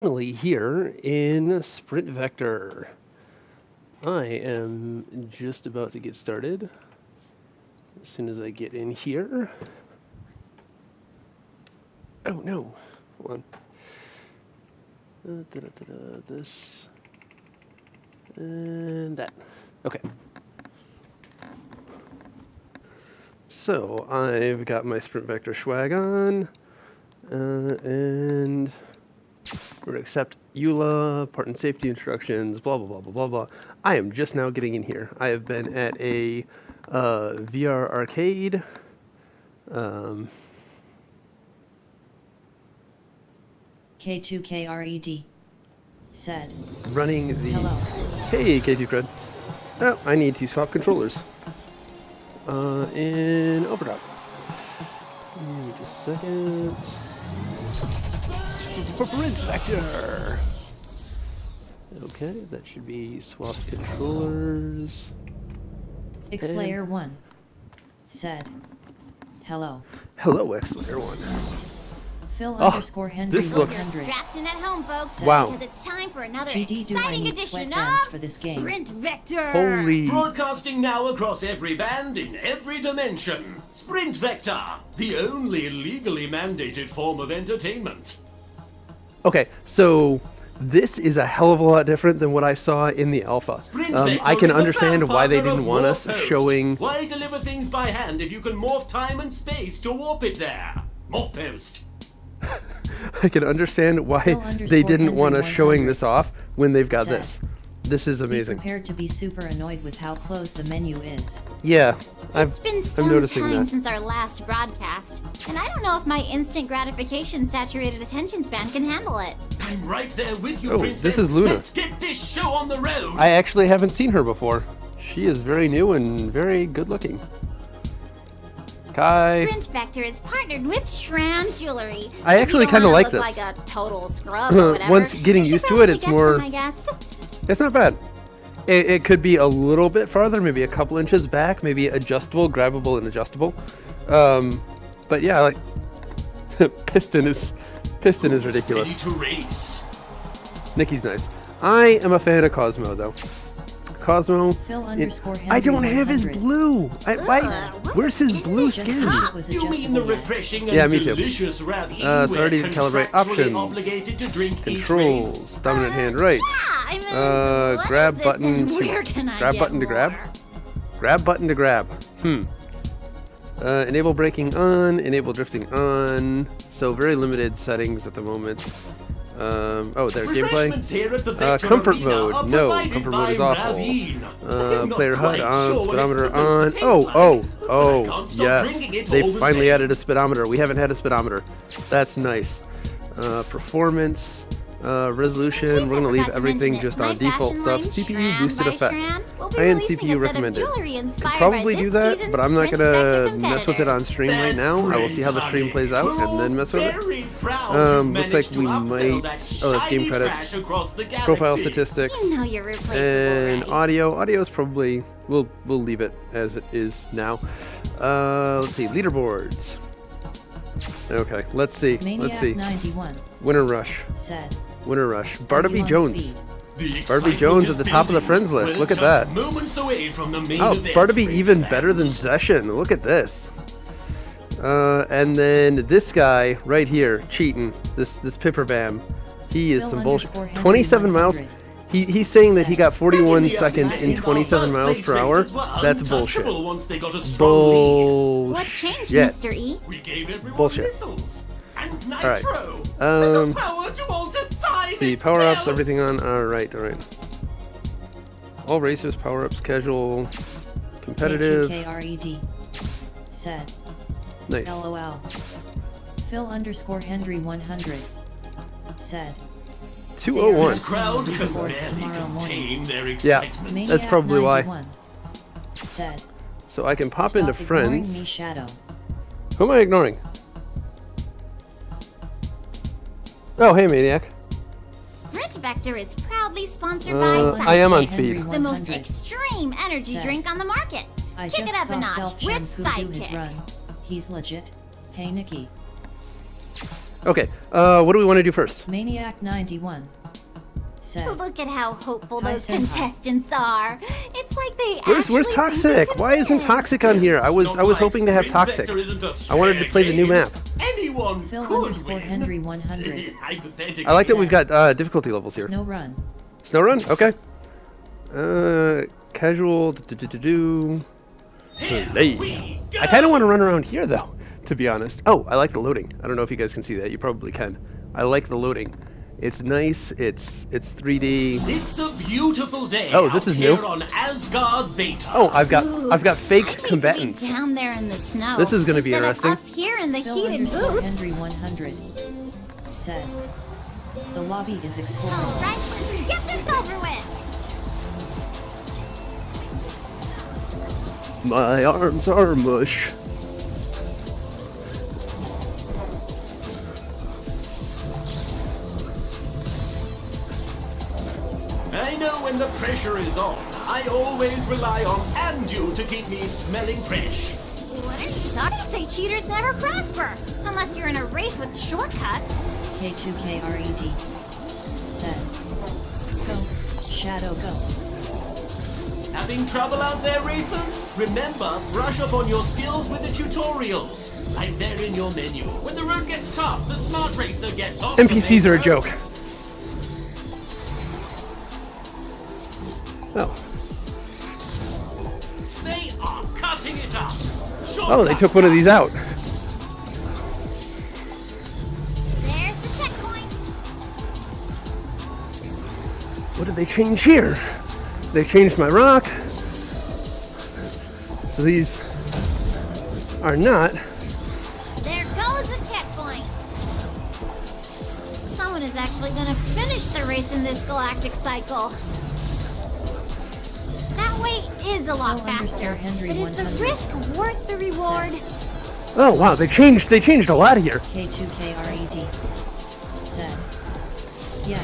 Finally here in Sprint Vector. I am just about to get started. As soon as I get in here. Oh no, hold on. This and that. Okay. So I've got my Sprint Vector swag on, and we're gonna accept EULA, part and safety instructions, blah, blah, blah, blah, blah, blah. I am just now getting in here. I have been at a VR arcade. K2KRED said. Running the... Hello. Hey, K2 Cred. Oh, I need to swap controllers. In Overdrive. Give me just a second. Sprint Vector! Okay, that should be swapped controllers. Xlayer 1 said. Hello. Hello, Xlayer 1. Phil underscore Henry this looks... 100. Strapped in at home, folks. Wow. Because it's time for another GD, do I exciting need edition sweatbands of for this game? Sprint Vector. Holy... Broadcasting now across every band in every dimension. Sprint Vector, the only legally mandated form of entertainment. Okay, so this is a hell of a lot different than what I saw in the alpha. I can understand why they didn't want us showing... Why deliver things by hand if you can morph time and space to warp it there? Morph post. I can understand why they didn't want us showing this off when they've got said. this. This is amazing. Be prepared to be super annoyed with how close the menu is. Yeah, It's been some noticing time that. since our last broadcast, and I don't know if my instant gratification saturated attention span can handle it. I'm right there with you, Oh, Princess. this is Luna. Let's get this show on the road. I actually haven't seen her before. She is very new and very good looking. Kai. Sprint Vector is partnered with Shram Jewelry. I actually kind of like this. Like a total scrub or whatever. Once getting you used should to it, it's probably more... get some, I guess. It's not bad. It could be a little bit farther, maybe a couple inches back, maybe adjustable, grabbable, and adjustable. But yeah, like piston is ridiculous. Ready to race. Nikki's nice. I am a fan of Cosmo though. Cosmo. Phil underscore Henry I don't have his 100. blue. Why? Ugh, Where's his what blue is this? skin? It was You mean the adjustable, yes. refreshing and Yeah, me too. delicious ravine So we're already to calibrate contractually options. obligated to drink each race? Controls. Dominant hand right. Yeah, I mean, what Grab is this button and to where can I grab get button to grab. more? Grab button to grab. Enable braking on. Enable drifting on. So very limited settings at the moment. Oh, there, gameplay. Refreshments here at the Vector Comfort Arena mode. are No, provided comfort by mode is awful. Ravine. I'm not Player HUD quite on, sure what it's speedometer supposed on. to taste Oh, like, oh, but I oh, can't stop yes. drinking it They all the finally same. added a speedometer. We haven't had a speedometer. That's nice. Performance, resolution. Please, We're going to I leave forgot to everything mention it. just My on default fashion stuff. line, CPU Shram boosted by effects. Shram, will be High-end releasing CPU a set of recommended. jewelry Could inspired probably by do this that, season's but I'm not Sprint Vector going to mess with it on stream right That's now. I will see how the great, stream plays out honey. and then mess with it. Very proud you've Looks like managed to we upsell might... that Oh, that's game shiny credits. trash across the Profile galaxy. statistics. You know you're replaceable, And right? audio. Audio is probably we'll leave it as it is now. Let's see, leaderboards. Okay, let's see. Maniac 91 Winter Rush. said. Winter Rush. Bartleby 31 Jones. speed. The Bartleby excitement Jones is at the top of the building. friends list. We're Look at just that. moments away from the main Oh, event, Bartleby race even better than fans. Zeshin. Look at this. And then this guy right here cheating. This Pipper Bam. He is Phil some bullshit. underscore Henry 27 miles. 100. He's saying that he got 41 Back in the seconds other in days, 27 our miles first per place hour. races were That's bullshit. untouchable once they got a strong lead. Bullshit. What changed, Yeah. Mr. E? We gave everyone Bullshit. missiles and All right. nitro and Um, the power to alter time see, power-ups, itself. everything on. Alright. All racers, power-ups, casual, competitive. K2KRED said. Nice. LOL. Phil underscore Henry 100 said. 201. This crowd can Reports barely tomorrow morning. contain their Yeah. excitement. Maniac That's probably why. 91 said. So I can pop Stop into ignoring friends. me, Shadow. Who am I ignoring? Oh, hey, Maniac. Sprint Vector is proudly sponsored by I am on Sidekick, speed. the most 100 extreme energy said. drink on the market. I Kick just it up saw a notch Stealth with Shampoo do his Sidekick. run. He's legit. Hey Nikki. Okay, what do we want to do first? Maniac 91 said. Look at how hopeful Hi, those Senpai. contestants are. It's like they Where's actually think they Toxic? can Why isn't win. Toxic on here? I was Not hoping to have Sprint Toxic. Vector isn't a I wanted to fair play the new game. map. Anyone Phil could underscore win. Henry 100. Hypothetically. I like that we've got difficulty levels here. Snow run. Snow run? Okay. Casual. Do. Here Hey. we go. I kind of want to run around here though, to be honest. Oh, I like the loading. I don't know if you guys can see that. You probably can. I like the loading. It's nice. It's 3D. It's a beautiful day. Oh, this out is new. here on Asgard Beta. Oh, I've got I fake need combatants. to be down there in the snow. This is gonna be instead of interesting. Up here in the Phil heated underscore booth. Henry 100 said. The lobby is exploring. All right, let's get this over with. My arms are mush. I know when the pressure is on, I always rely on Andu to keep me smelling fresh. What are you talking? Say cheaters never prosper unless you're in a race with shortcuts. K2KRED said. Go, Shadow, go. Having trouble out there, racers? Remember, brush up on your skills with the tutorials. Right there in your menu. When the road gets tough, the smart racer gets off. NPCs the are a main joke. road. Oh. They are cutting it up. Oh, they took one of these out. There's the checkpoint. What did they change here? They changed my rock. So these are not. There goes the checkpoint. Someone is actually going to finish the race in this galactic cycle. That way is a lot Phil faster. underscore Henry But is the 100 risk worth the reward? Oh wow, they changed a lot here. K2KRED said. Yeah,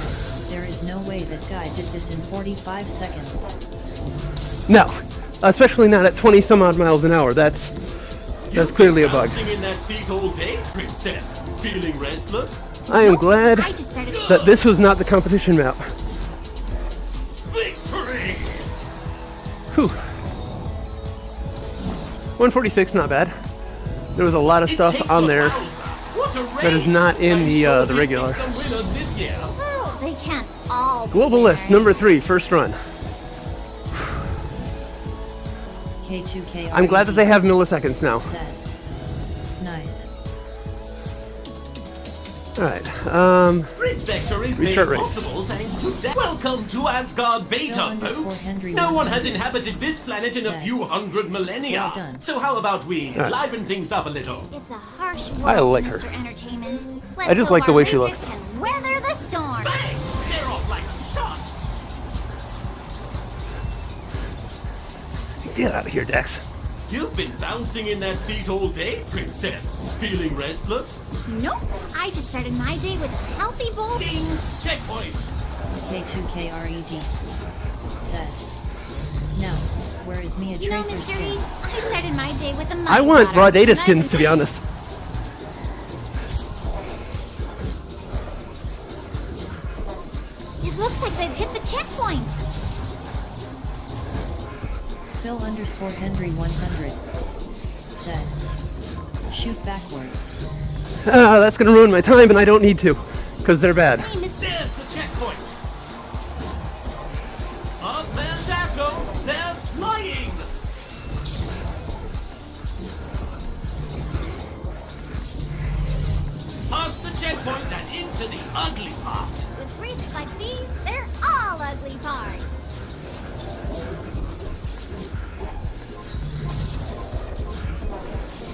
there is no way that guy did this in 45 seconds. No, especially not at 20 some odd miles an hour. That's clearly a bug. Bouncing in that seat all day, princess. Feeling restless? I am glad I just started. that this was not the competition map. Victory! Whew. 146, not bad. There was a lot of It stuff takes on a there. wowzer. What a that is race. not in I'm the, sure the we regular. picked some winners this year. Well, they can't all. be Global list, winners. number 3, first run. K2KRED I'm glad that they have milliseconds now. said. Nice. Alright, Sprint Vector is made Restart race. possible thanks to Welcome to Asgard Beta, Phil underscore folks! Henry No one 100 has inhabited this planet in a said. few hundred millennia. Well done. So how about we Alright. liven things up a little? It's a harsh world, I like her. Mr. Entertainment. I just like the way she looks. looks. Can weather the storm. Bang! They're off like a shot! get out of here, Dex. You've been bouncing in that seat all day, princess. Feeling restless? Nope. I just started my day with a healthy bowl. Ding! Checkpoint! K2KRED said. Now, where is Mia You know, Tracer Mr. skin? E, I started my day with a I want raw data skins, to be honest. It looks like they've hit the checkpoint. Phil underscore Henry 100 said. Shoot backwards. That's gonna ruin my time, and I don't need to, because they're bad. Hey, Mr. There's the checkpoint! Up and Dato, they're flying! Past the checkpoint and into the ugly part. With racers like these, they're all ugly parts.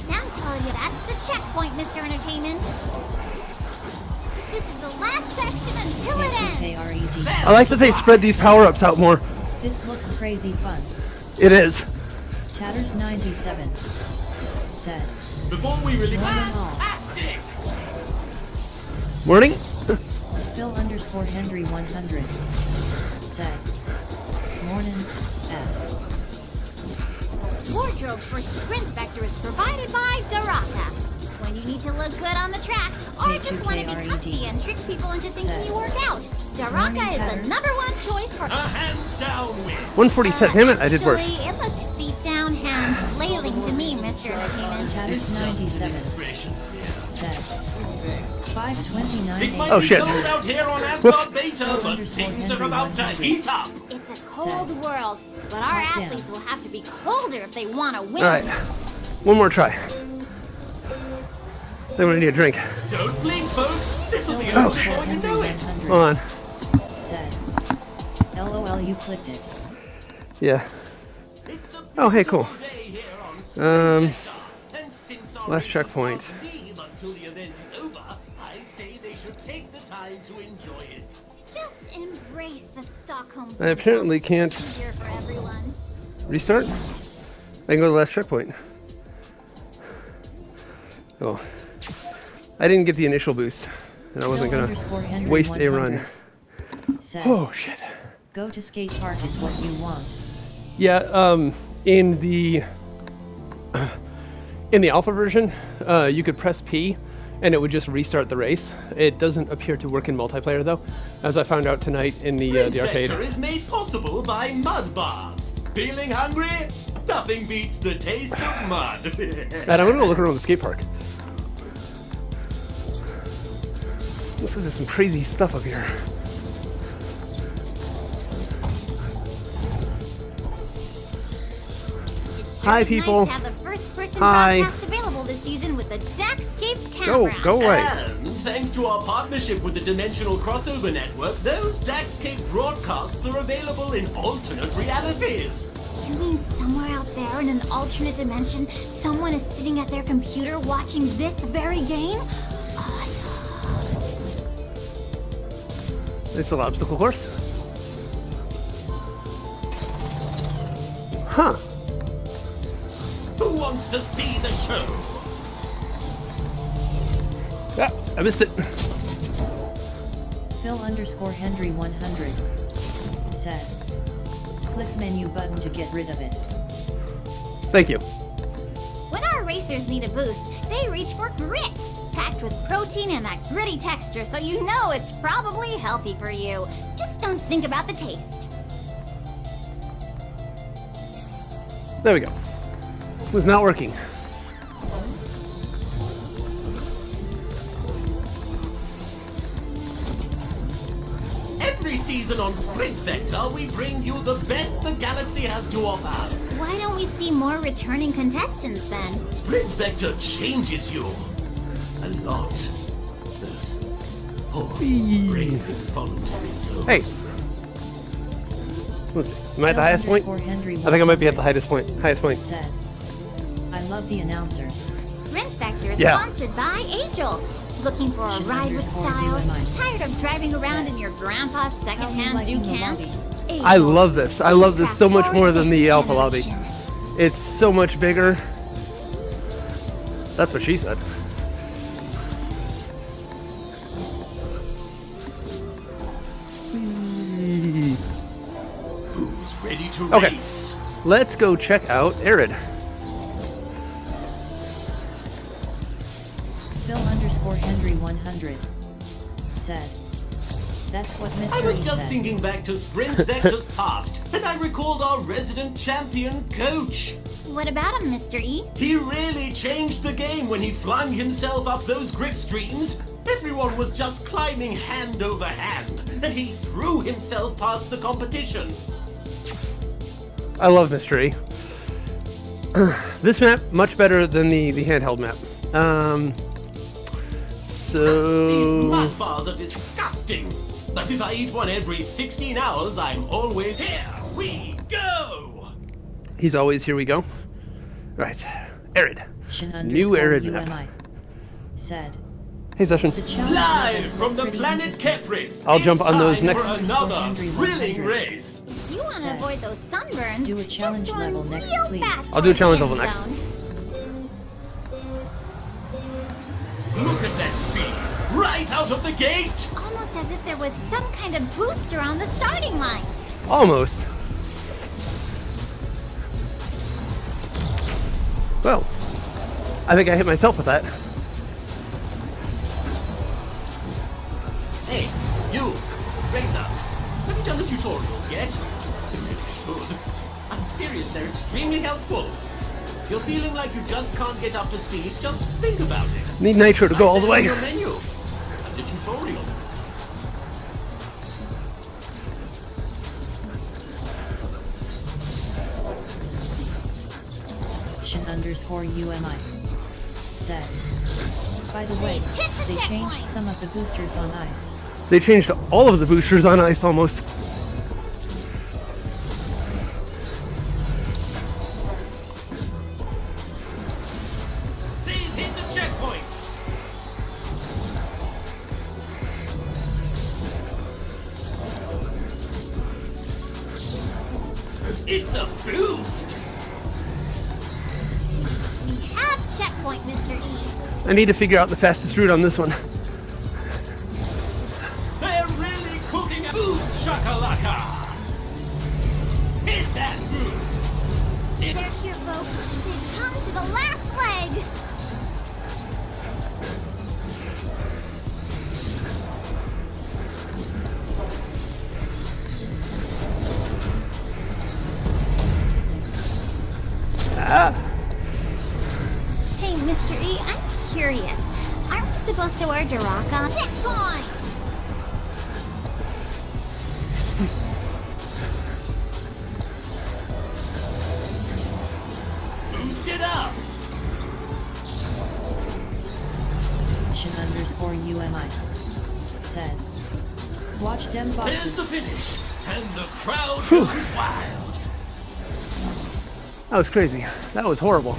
Sound tell you that's the checkpoint, Mr. Entertainment. This is the last section until it ends. K2KRED. I like that they spread these power-ups out more. This looks crazy fun. It is. Tatters 97 said. Before we really... Morning all. Fantastic! Morning? Phil underscore Henry 100 said. Morning at. Wardrobe for Sprint Vector is provided by Daraka. When you need to look good on the track, or just want to be comfy and trick people into thinking you work out, Daraka is the #1 choice for... A hands down win. 147. Damn it, I did worse. Actually, it looked feet down, hands flailing to me, Mr. Entertainment. Tavis 97. Expression. Said. 529. It might Oh, be shit. cold out here on Whoops. Asgard Beta, but things are about to heat up. It's a cold world, but our Lockdown. athletes will have to be colder if they want to win. Alright. One more try. Then we need a drink. Don't blink, folks. This'll be Oh, over before you know it. Hold on. Said. LOL, you clicked it. Yeah. It's a Oh, hey, cool. beautiful day here on Survios Beta. And since our last races checkpoint. can't leave until the event is over, I say they should take the time to enjoy it. Just embrace the Stockholm I Syndrome. apparently can't Easier for everyone. restart. I can go to the last checkpoint. Oh. I didn't get the initial boost, and I wasn't gonna waste a run. Said. Oh shit. Go to skate park is what you want. Yeah, in the alpha version, you could press P and it would just restart the race. It doesn't appear to work in multiplayer though, as I found out tonight in the arcade. Vector is made possible by mud bars. Feeling hungry? Nothing beats the taste of mud. And I'm gonna go look around the skate park. Looks like there's some crazy stuff up here. It's Hi, sure is people. nice to have the first-person Hi. broadcast available this season with the Daxscape camera. Go away. And thanks to our partnership with the Dimensional Crossover Network, those Daxscape broadcasts are available in alternate realities. You mean somewhere out there in an alternate dimension, someone is sitting at their computer watching this very game? Awesome. It's an obstacle course. Huh. Who wants to see the show? Ah, I missed it. Phil_Henry 100 said. Click menu button to get rid of it. Thank you. When our racers need a boost, they reach for grit, packed with protein and that gritty texture, so you know it's probably healthy for you. Just don't think about the taste. There we go. It was not working. Every season on Sprint Vector, we bring you the best the galaxy has to offer. Why don't we see more returning contestants then? Sprint Vector changes you a lot. Those poor, brave, involuntary souls. Hey. Let's see. Am I at the highest point? Henry I think I might be at the highest point. said. I love the announcers. Sprint Vector is Yeah. sponsored by Age-Old. Looking for a ride with style? Tired of driving around in your grandpa's secondhand liking the Ducans? lobby? I love this. I love this so much Fast more forward than this the alpha lobby. generation. It's so much bigger. That's what she said. Who's ready to Okay. race? Let's go check out Arid. Phil_Henry 100 said. That's what Mr. I was E just said. thinking back to Sprint Vector's past, and I recalled our resident champion, Coach. What about him, Mr. E? He really changed the game when he flung himself up those grip streams. Everyone was just climbing hand over hand, and he threw himself past the competition. I love Mystery. This map, much better than the handheld map. These So... mud bars are disgusting. But if I eat one every 16 hours, I'm always here. We go! He's always here we go. Right. Arid. New Arid map. UMI said. Hey, Session. The challenge Live levels from the look pretty planet interesting. Kepris. I'll jump it's on those time next- for another Henry thrilling 100. race. If you want to Said. avoid those sunburns, Do a challenge just run level next, real please. fast I'll do a toward challenge the level end next. zone. Look at that speed. Right out of the gate. Almost as if there was some kind of booster on the starting line. Almost. Well, I think I hit myself with that. Hey, you, Racer, have you done the tutorials yet? You really should. I'm serious, they're extremely helpful. If you're feeling like you just can't get up to speed, just think about it. Need Nitro to go all the Right way. there in your menu. And the tutorial. _UMI said. By the way, they changed some of the boosters on ice. They changed all of the boosters on ice almost. They've hit the checkpoint. It's a boost. We have checkpoint, Mr. E. I need to figure out the fastest route on this one. They're really cooking a boost, shakalaka. Hit that boost. They're here, folks. They've come to the last leg. Ah! Hey, Mr. E, I'm curious. Aren't we supposed to wear Duroc on checkpoint? Boost it up. _UMI said. Watch them There's boxes. the finish, and the crowd goes wild. That was crazy. That was horrible.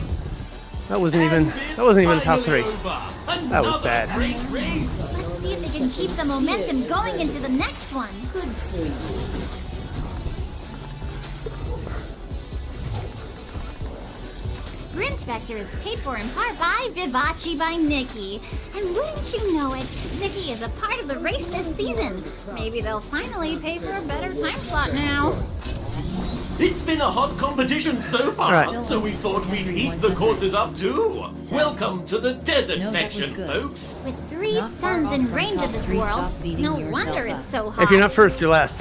That wasn't And even it's top finally 3. over. That was Another bad. Great race. Let's see if they can keep the momentum going into the next one. Good. Sprint Vector is paid for in part by Vivace by Nikki. And wouldn't you know it, Nikki is a part of the race this season. Maybe they'll finally pay for a better time slot now. It's been a hot competition so far, Right. so we thought we'd heat the courses up too. Welcome to the desert No, that was section, good. folks. With 3 Not far suns off in from range top of this 3, world, stop beating no yourself wonder up. it's so hot. If you're not first, you're last.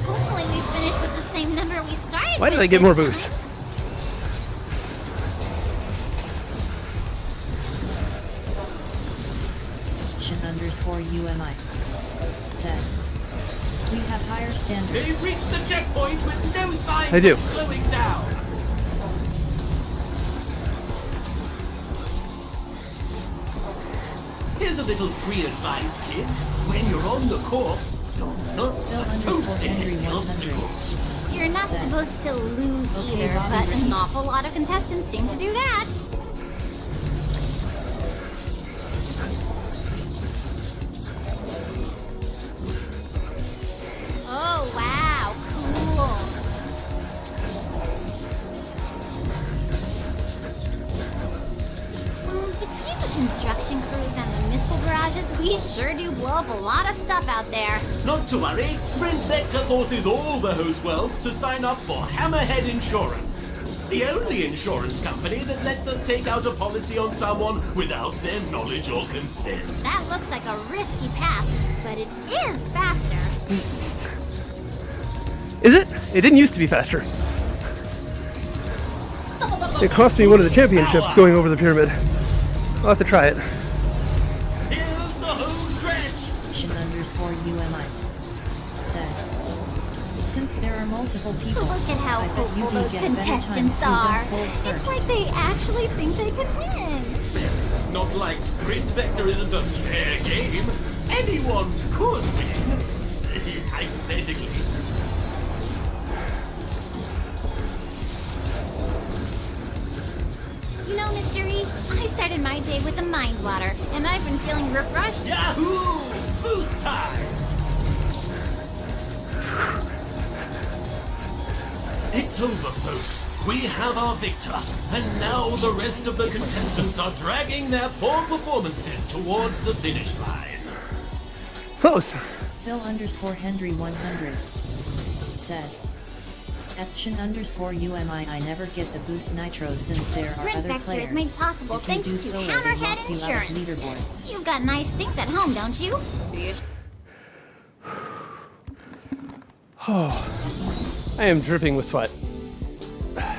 Hopefully we finish with the same number we started Why did with I get this more time. boost? _UMI said. We have higher standards. They reached the checkpoint with no signs I do. of slowing down. Here's a little free advice, kids. When you're on the course, you're not supposed to hit the obstacles. You're not supposed to lose Okay, either, Bobby, but ready? an awful lot of contestants seem to do that. Oh, wow, cool. Between the construction crews and the missile barrages, we sure do blow up a lot of stuff out there. Not to worry, Sprint Vector forces all the host worlds to sign up for Hammerhead Insurance. The only insurance company that lets us take out a policy on someone without their knowledge or consent. That looks like a risky path, but it is faster. Is it? It didn't used to be faster. It cost me one of the championships going over the pyramid. I'll have to try it. Here's the home stretch. _UMI said. Since there are multiple people, Look at how I bet you hopeful do those get a better time contestants if you don't are. hold It's first. like they actually think they can win. It's not like Sprint Vector isn't a fair game. Anyone could win. Hypothetically. You know, Mr. E, I started my day with a mind water, and I've been feeling refreshed. Yahoo! Boost time! It's over, folks. We have our victor, and now the rest of the contestants are dragging their poor performances towards the finish line. Close. Phil_Henry100 said. _UMI I never get the boost nitro since there are Sprint other Vector players. is made possible If you thanks do to solo, they Hammerhead lock you out of Insurance. leaderboards. You've got nice things at home, don't you? Oh, I am dripping with sweat.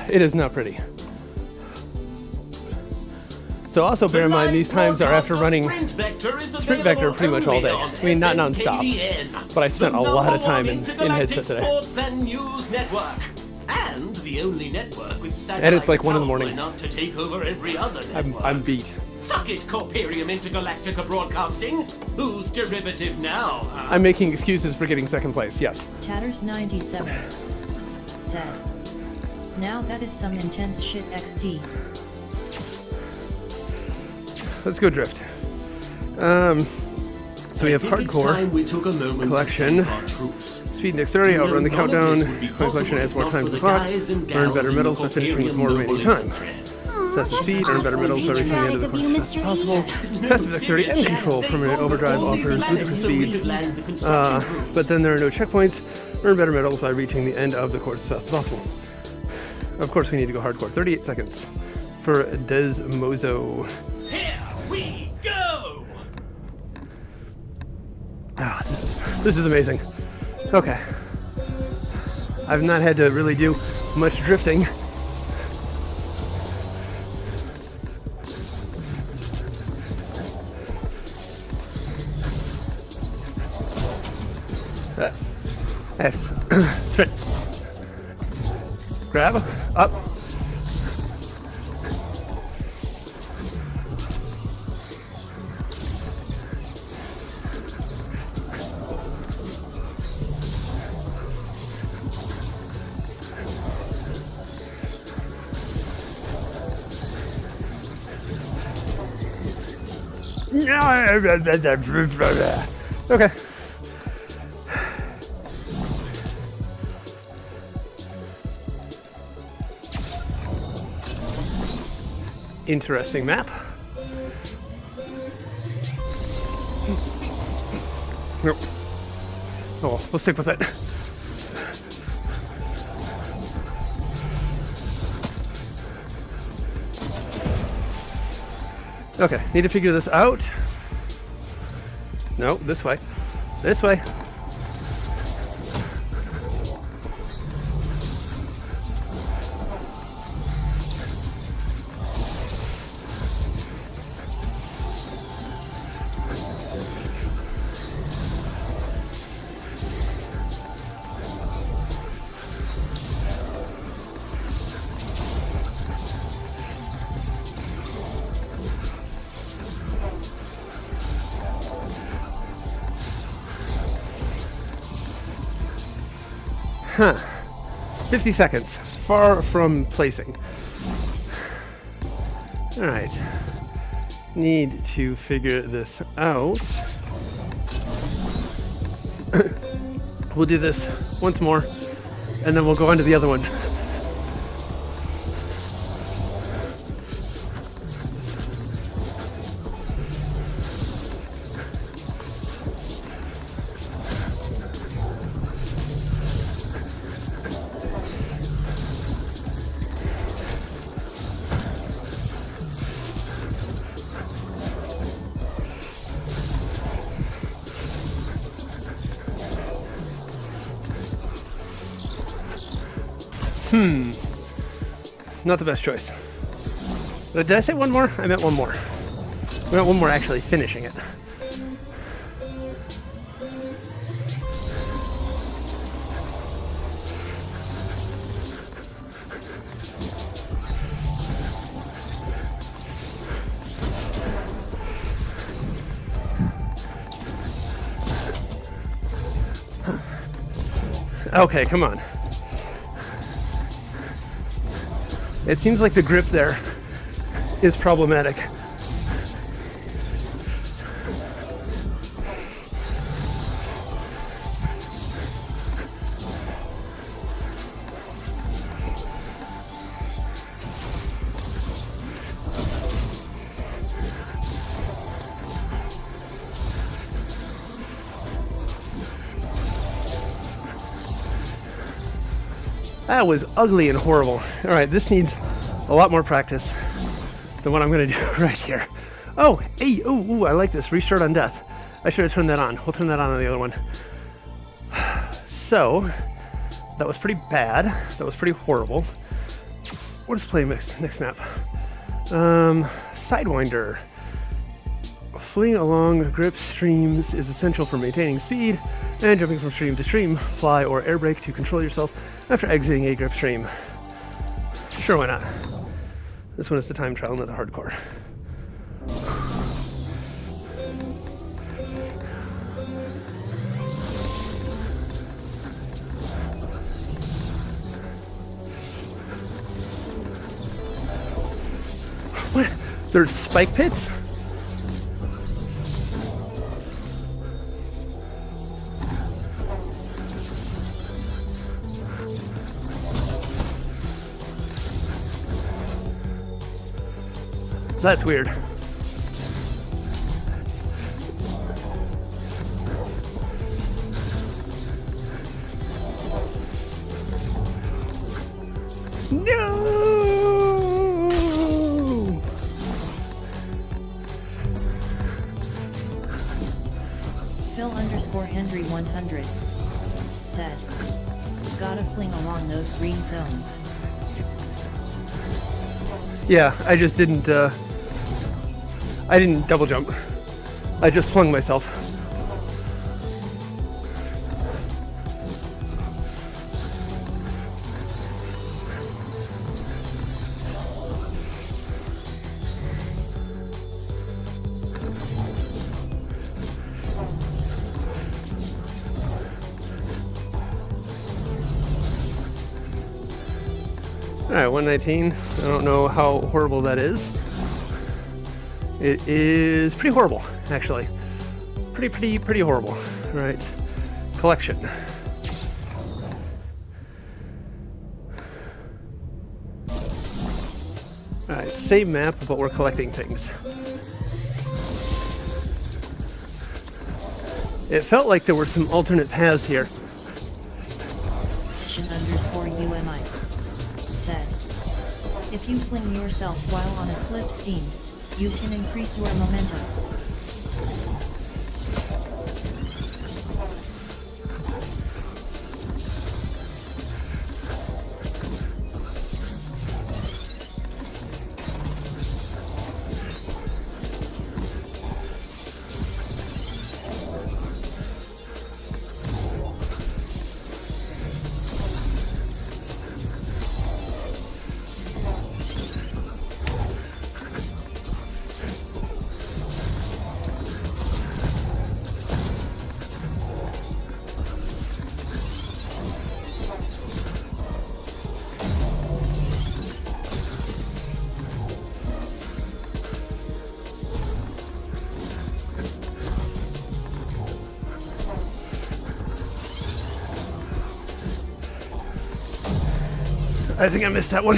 It is not pretty. So also bear in mind, these times are after running Sprint Vector pretty much all day. I mean, not non-stop, but I spent a lot of time in headset today. And the only network with And it's like 1 in the morning. enough to take over every other network. I'm beat. Suck it, Corperium Intergalactica Broadcasting. Who's derivative now, huh? I'm making excuses for getting second place, yes. Tatters97 said, "Now that is some intense shit XD." Let's go drift. So we have hardcore, We took a moment collection, to thank our troops. speed and dexterity, outrun the None of countdown, this would be my collection adds more possible time to the if clock, not for the guys and earn gals better in medals the by finishing with Corperium more remaining Noble time. Infantry. Test of That's speed, earn better awfully medals by reaching the end of the patriotic course as of fast you, as possible. Mr. Test of dexterity and control, permanent overdrive offers ludicrous speeds. But then there are no checkpoints. Earn better medals by reaching the end of the course as fast as possible. Of course, we need to go hardcore. 38 seconds for Desmozo. Here we go! Ah, this is amazing. Okay. I've not had to really do much drifting. Yes. Sprint. Grab. Up. Okay. Interesting map. Nope. Oh, well, we'll stick with it. Okay, need to figure this out. No, this way. This way. Huh. 50 seconds. Far from placing. Alright. Need to figure this out. We'll do this once more, and then we'll go on to the other one. Not the best choice. Did I say one more? I meant one more. I meant one more actually finishing it. Okay, come on. It seems like the grip there is problematic. That was ugly and horrible. All right, this needs a lot more practice than what I'm gonna do right here. Oh, hey, ooh, I like this. Restart on death. I should have turned that on. We'll turn that on the other one. So, that was pretty bad. That was pretty horrible. We'll just play next map. Sidewinder. Fleeing along grip streams is essential for maintaining speed, and jumping from stream to stream, fly or air brake to control yourself after exiting a grip stream. Sure, why not? This one is the time trial, not the hardcore. What? There's spike pits? That's weird. No! Phil_Henry100 said, "Gotta fling along those green zones." Yeah, I just didn't, I didn't double jump. I just flung myself. Alright, 119. I don't know how horrible that is. It is pretty horrible, actually. Pretty horrible. Alright. Collection. Alright, same map, but we're collecting things. It felt like there were some alternate paths here. _UMI said, "If you fling yourself while on a slipstream, you can increase your momentum." I think I missed that one.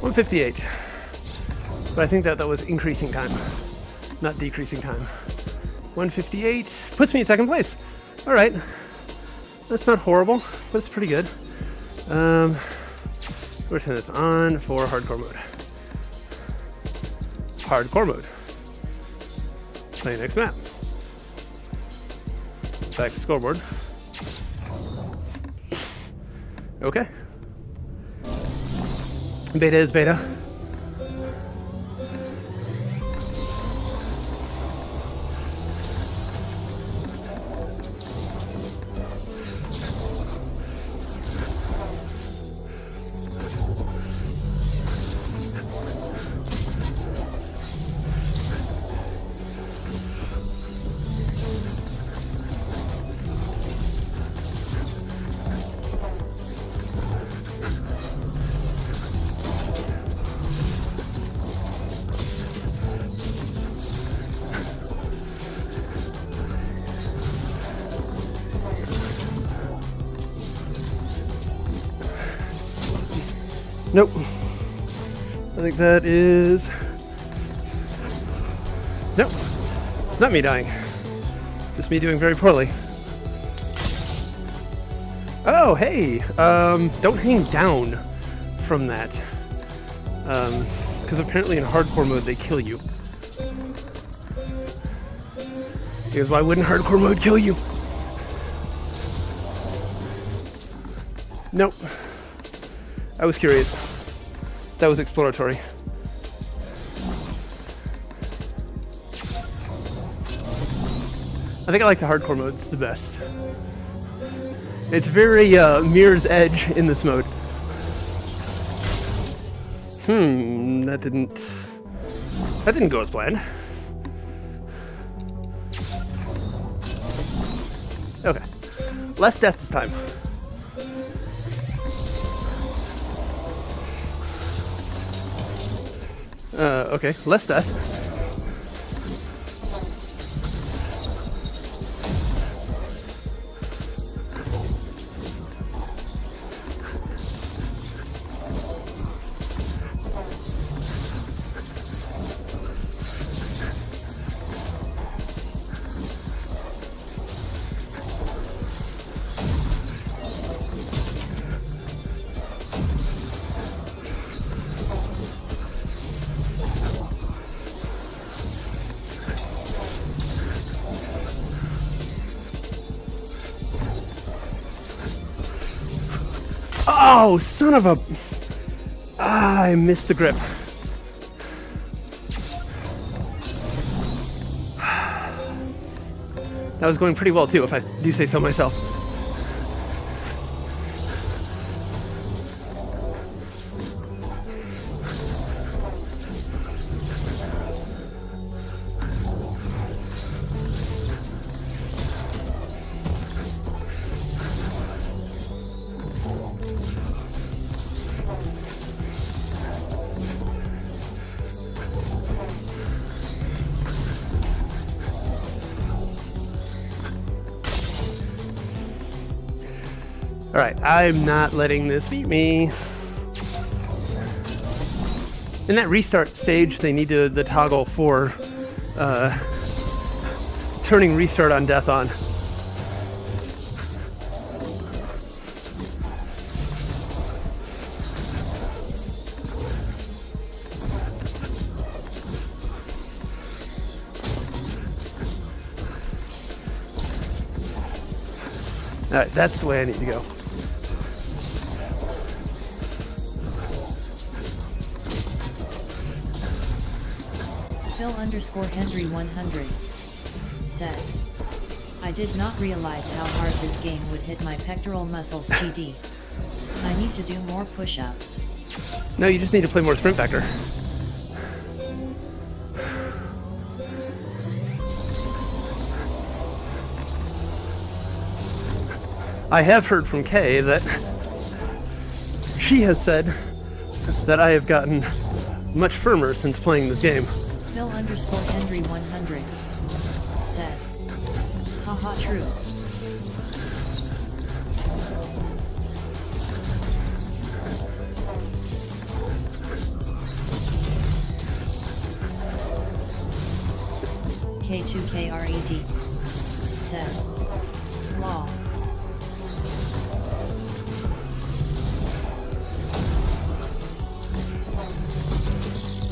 $158. But I think that was increasing time, not decreasing time. 158 puts me in second place. All right. That's not horrible, but it's pretty good. We'll turn this on for hardcore mode. Hardcore mode. Play next map. Back to scoreboard. Okay. Beta is beta. Nope. I think that is... Nope. not me dying. Just me doing very poorly. Oh, hey! Don't hang down from that. Because apparently in hardcore mode they kill you. Because why wouldn't hardcore mode kill you? Nope. I was curious. That was exploratory. I think I like the hardcore mode, it's the best. It's very Mirror's Edge in this mode. That didn't go as planned. Okay. Less death this time. Okay, less death. Oh, son of a... I missed the grip. That was going pretty well too, if I do say so myself. Alright, I'm not letting this beat me. In that restart stage, they need the toggle for turning restart on death on. Alright, that's the way I need to go. Phil_Henry100 said, I did not realize how hard this game would hit my pectoral muscles. TD. I need to do more push-ups. No, you just need to play more Sprint Vector. I have heard from Kay that she has said that I have gotten much firmer since playing this game. Phil_Henry100 said, haha, true. K2KRED said, lol.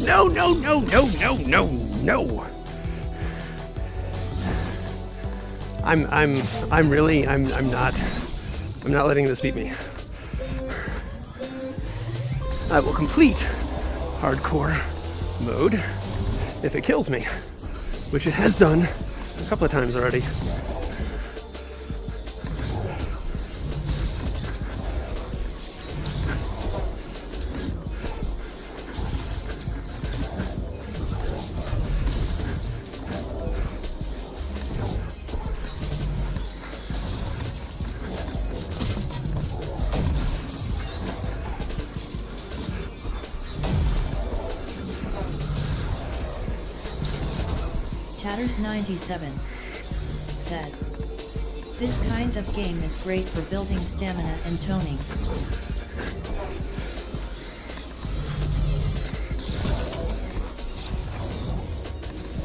No, no, no, no, no, no, no. I'm not letting this beat me. I will complete hardcore mode if it kills me, which it has done a couple of times already. Tatters97 said, this kind of game is great for building stamina and toning.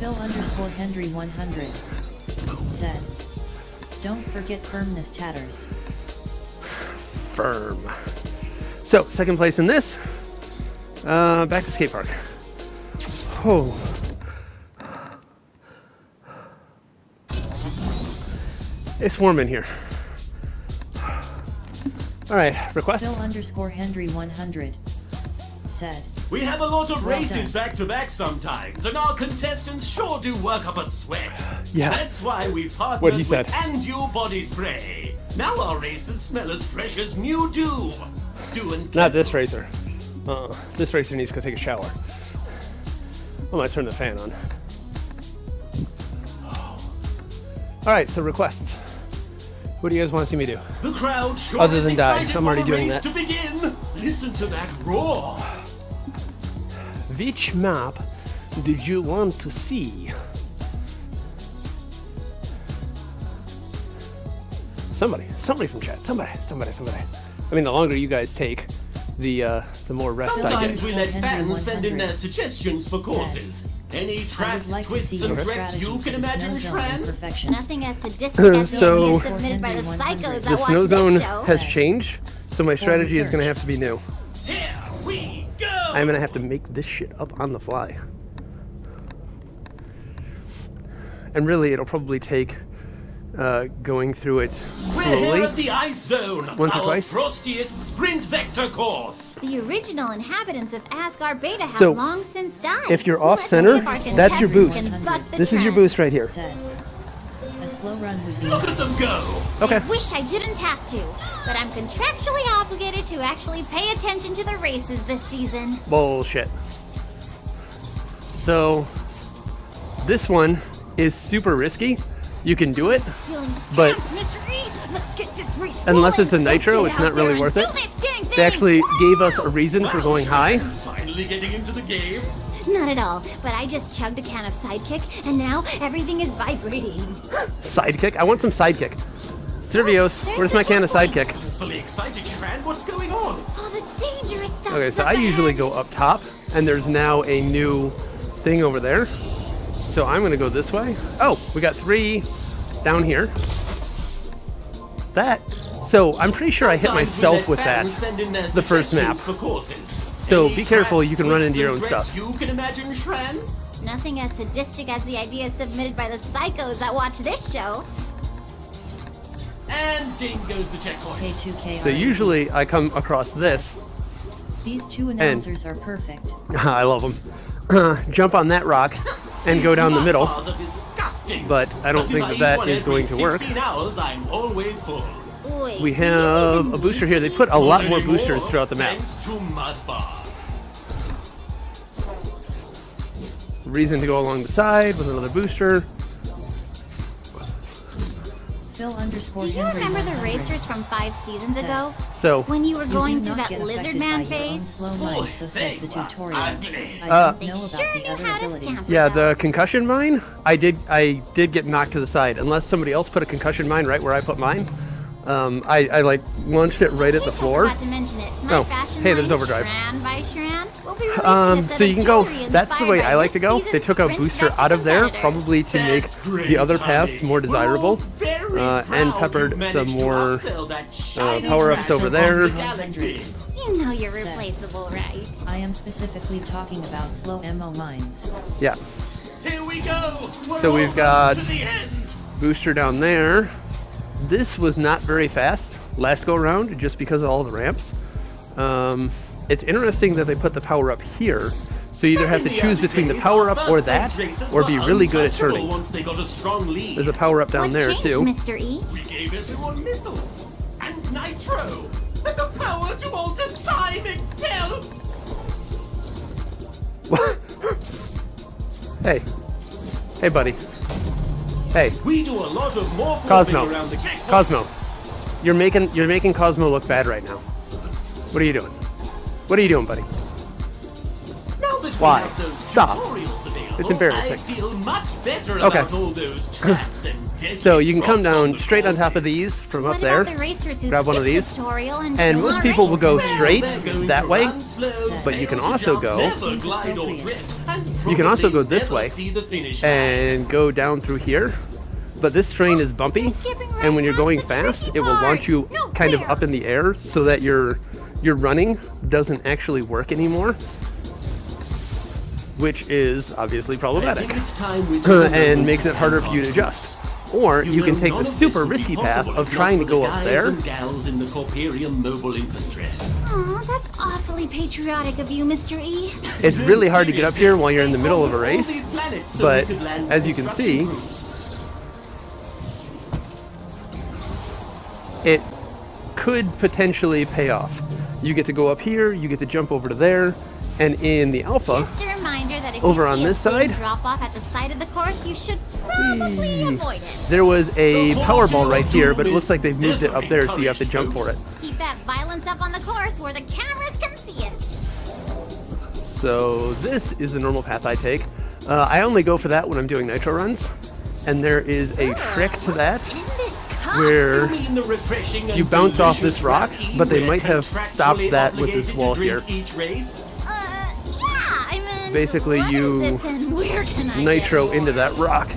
Phil_Henry100 said, "Don't forget firmness tatters." Firm. So, second place in this. Back to skate park. Oh. It's warm in here. Alright, requests? Phil_Henry100 said, We have a lot of Well races done. back to back sometimes, and our contestants sure do work up a sweat. Yeah. That's why we What partnered he with said. Andual Body Spray. Now our races smell as fresh as new dew. Dew and Not this chemicals. racer. This racer needs to take a shower. I might turn the fan on. Alright, so requests. What do you guys want to see me do? The crowd sure Other is than die. excited I'm for already the doing race that. to begin. Listen to that roar. Which map did you want to see? Somebody from chat. Somebody. I mean, the longer you guys take, the more rest I Sometimes get. we let fans Henry send in their 100 suggestions for courses. Any "I would traps, like to twists, see and your threats strategy you for can the imagine, snow zone Shran? imperfection." Nothing as sadistic as the So- ideas submitted by the psychos The that snow watch zone this show. has changed, so my strategy is going to have to be new. Here we go! I'm going to have to make this shit up on the fly. And really, it'll probably take going through it We're here slowly. at the Ice Zone, Once or our twice. frostiest sprint vector course. The original inhabitants of Asgard Beta have So, long since died. if you're Let's off-center, see if our that's your contestants boost. can buck the This is your trend. boost right here. Said, "A slow run would be Look at them go! Okay. I wish I didn't have to, but I'm contractually obligated to actually pay attention to the races this season. Bullshit. So, this one is super risky. You can do it, Feeling But- pumped, Mr. E. Let's get this race unless rolling. it's a nitro, Let's it's get not out there really and worth do it. this dang thing. They actually gave us a reason for going high. Finally getting into the game. Not at all, but I just chugged a can of Sidekick, and now everything is vibrating. Sidekick? I want some sidekick. Survios, There's where's the my can of checkpoint. sidekick? Fully excited, Shran. What's going on? All the dangerous stuff. Okay, is so up I usually ahead. go up top, and there's now a new thing over there. So I'm gonna go this way. Oh, we got 3 down here. That. So I'm pretty sure I hit Sometimes we myself let with that. fans send in their the first map. suggestions For courses. So Any be careful, traps, you can run twists, into your and own threats stuff. You can imagine, Shran? Nothing as sadistic as the ideas submitted by the psychos that watch this show. And ding goes the checkpoint. K2K. So usually I come across this. These two announcers are perfect. I love them. Jump on that rock and go down the These middle. bars are disgusting. But I don't But think if I eat that one is every going to work. 16 hours, I'm always full. Wait, We do you have even a booster need here. to They put eat a lot Not more anymore, boosters throughout the map. Thanks to mud bars. Reason to go along the side with another booster. Phil_Henry100 Do you remember the racers from 5 seasons ago? So When you were You going do through not that get lizard affected man by your own phase? slow Boy, mind, so they says the were tutorial. ugly. I don't They know sure about the knew other how to abilities. scamper. yeah, the concussion mine. I did get knocked to the side. Unless somebody else put a concussion mine right where I put mine. I like launched it right at the Please floor. forgot to mention it. My Oh, fashion hey, there's line, overdrive. Shran by Shran, will be releasing a set So you of can go. jewelry That's the inspired way by I like to this go. They season's took a Sprint booster Vector out of there, competitor. probably to make That's great, the other paths honey. more We're desirable, all very and proud peppered you managed some to more upsell that shiny power-ups treasure over of there. the galaxy. You know you're replaceable, right? I am specifically talking about slow MO mines. Yeah, Here we go. We're So we've almost got- to the end. booster down there. This was not very fast last go round just because of all the ramps. It's interesting that they put the power up here, so you either have to In the choose early between the days, power our up or first that, place racers or be were really good at untouchable turning. Once they got a strong lead. There's a power up down What there changed, too. Mr. E? We gave everyone missiles and nitro and the power to alter time itself. Hey buddy. Hey, We do a lot of more Cosmo. around the checkpoint. Cosmo. You're making Cosmo look bad right now. What are you doing? What are you doing, buddy? Now that Why? have those Stop. tutorials available, It's embarrassing. I feel much better Okay. about all those traps and deadly So you can come drops on down the straight on top of courses. these from What up there. about the racers who grab one of skip the these, tutorial and just most wanna people race? will go Well, straight they're going that to way, run slow, but you fail can to also jump, go- never glide or drift, and You can also probably go this never way see the finish line. and go down through here. But this terrain is bumpy, You're skipping right and when you're past going the fast, tricky it will part. launch you No kind of fair. up in the air so that your running doesn't actually work anymore, which is obviously I problematic think it's time we took a moment and makes to it harder thank for you to our adjust. troops. Or you can know, take none the of this super would be risky path possible of if not trying to for go the up guys there. and gals in the Corporium Mobile Infantry. Aw, that's awfully patriotic of you, Mr. E. It's really hard to get up here while you're in the middle of a All race, these planets so but we could land as you can see, construction crews. it could potentially pay off. You get to go up here, you get to jump over to there, and in the alpha, Just a reminder that if over you on see this a big side, drop off at the side of the course, you should probably avoid it. there was a The Powerball right here, Doom but it is looks like they've moved it never up there, so you have to encouraged, jump for it. folks. Keep that violence up on the course where the cameras can see it. So this is the normal path I take. I only go for that when I'm doing nitro runs, and there is a trick to that In this cup. where You mean the refreshing and you bounce off this delicious rock, Rapine but they we're might have contractually stopped that with this obligated to wall drink here. Each race? Yeah, I mean, Basically, what is you this and where can I nitro get into more? that rock,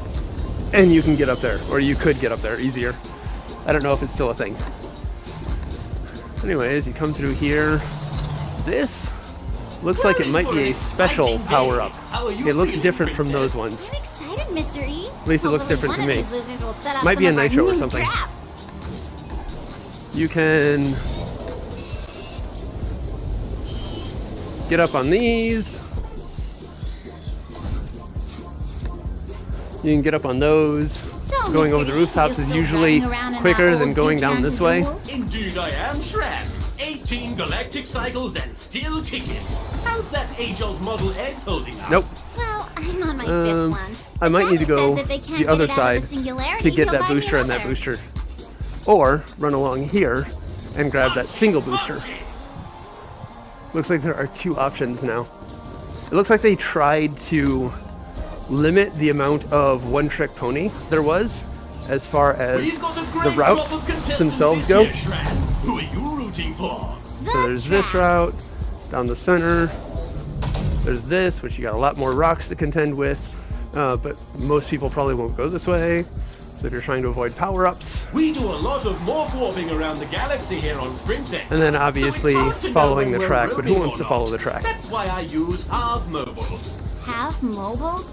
and you can get up there, or you could get up there easier. I don't know if it's still a thing. Anyways, you come through here. This looks like it Hurry might for be an a special exciting day. power-up. How are you It looks feeling, different from those princess? ones. I'm excited, Mr. E. At least it looks different to me. Might be a nitro or something. You can get up on these. You can get up on those. So, Going Mr. over the E, rooftops you is still usually riding around in quicker that than old going Duke down this way. Ransom Indeed I am, Shran. 18 galactic cycles and still kicking. How's that age-old Model S holding up? Nope. Well, I'm on my fifth one. I The might guy need to who go says that they can't the get other it out of side the singularity, to get he'll that buy me booster and that another. booster. Or run along here and grab that single booster. Looks like there are two options now. It looks like they tried to limit the amount of one-trick pony there was as far as We've got a great the routes crop of contestants themselves this go. year, Shran. Who are you rooting for? So there's this route down the center. There's this, which you got a lot more rocks to contend with, but most people probably won't go this way. So if you're trying to avoid power-ups, We do a lot of morph warping around the galaxy here on Sprint Vector. and then so obviously it's hard to know following when the we're track, but who roaming wants or to follow not. the track? That's why I use Hard Mobile. Half mobile?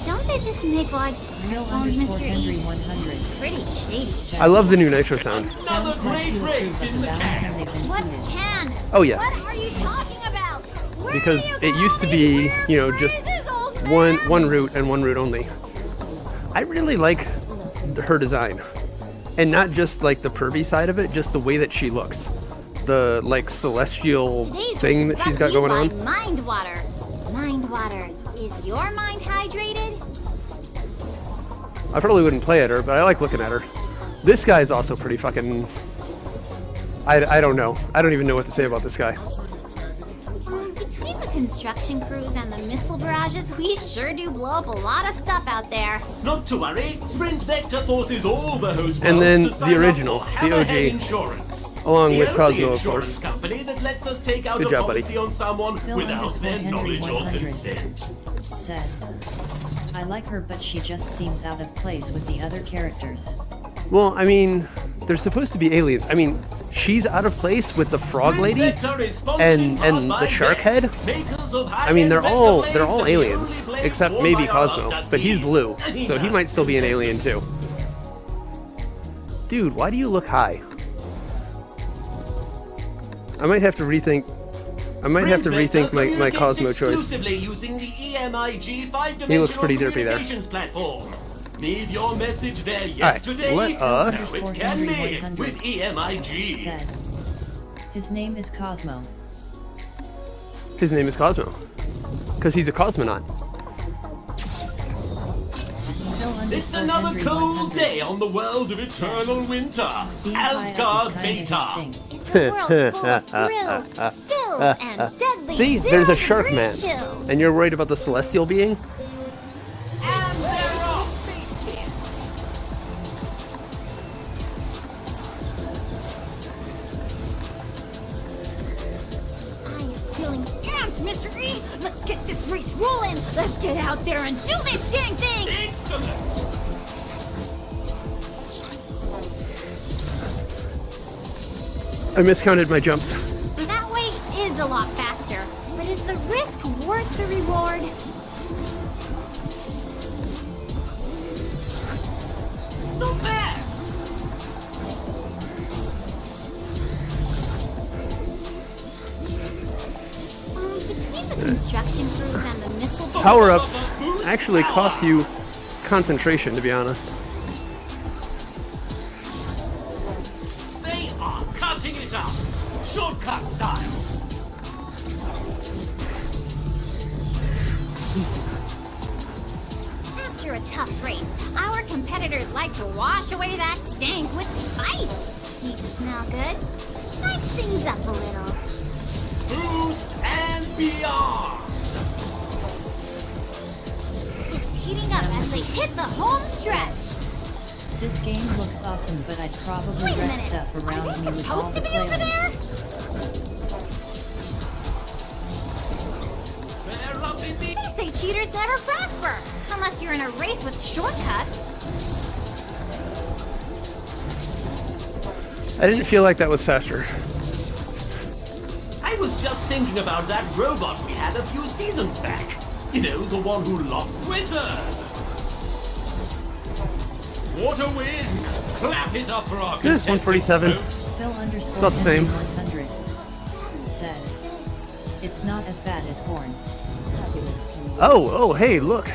Don't they just make like Real phones, underscore Mr. Henry E? 100. Pretty shady. I love the new nitro sound. Another Sounds like great you race approve of in the the can. Valentine they've been What's included. can? Oh, yeah. What are you talking about? Where Because are you it used to going? be, Weird you know, just phrases, old one man. route and one route only. I really like her design, and not just like the pervy side of it, just the way that she looks, the like celestial Today's thing race that she's is got brought going to you on. by Mind water. Mind water. Is your mind hydrated? I probably wouldn't play at her, but I like looking at her. This guy is also pretty fucking. I don't know. I don't even know what to say about this guy. Between the construction crews and the missile barrages, we sure do blow up a lot of stuff out there. Not to worry, Sprint Vector forces all the host And worlds then to the sign up original, for the Hammerhead OG, Insurance. along The with only Cosmo, of insurance course. company that lets us take out Good a job, buddy. policy on someone Phil without underscore their Henry knowledge or 100. consent. Said. I like her, but she just seems out of place with the other characters. Well, I mean, they're supposed to be aliens. I mean, she's out of place with the frog Sprint lady. Vector is sponsored and in part the by shark Vex, head? makers of I mean, they're high-end all vector blades aliens, and the only except blades maybe worn by our Cosmo, Dusties. but he's blue, so he might still be an alien too. Dude, why do you look high? I might have to rethink. I might have to Sprint rethink Vector my communicates Cosmo choice. exclusively using the EMIG 5-dimensional He looks pretty derpy there. communications platform. Leave your message there yesterday. let us- Now it can be with EMIG. Said. His name is Cosmo. His name is Cosmo, because he's a cosmonaut. Phil It's underscore another Henry cold 100. day on the world of eternal winter. Being high up Asgard is kinda his Beta. thing. It's a world full of thrills, spills, and deadly See, Zero there's a shark degree man. chills. And you're worried about the celestial being? And they're off! I'm feeling amped, Mr. E! Let's get this race rolling! Let's get out there and do this dang thing! Excellent! I miscounted my jumps. That way is a lot faster, but is the risk worth the reward? Not bad! Between the construction crews and the missile Power-ups actually cost you concentration, to be honest. They are cutting it up! Shortcut style! After a tough race, our competitors like to wash away that stank with spice. Need to smell good? Spice things up a little. Boost and beyond! It's heating up as they hit the home stretch. This game looks awesome, but I'd probably Wait a wreck minute. stuff Are around they me with all supposed the to be over playlists. there? They're up in the... They say cheaters never prosper, unless you're in a race with shortcuts. I didn't feel like that was faster. I was just thinking about that robot we had a few seasons back. You know, the one who locked Wizard. What a win! Clap it up for our This is contestants, 147. folks. Phil underscore not the same. 100 said, "It's not as bad as corn." Oh, hey, look.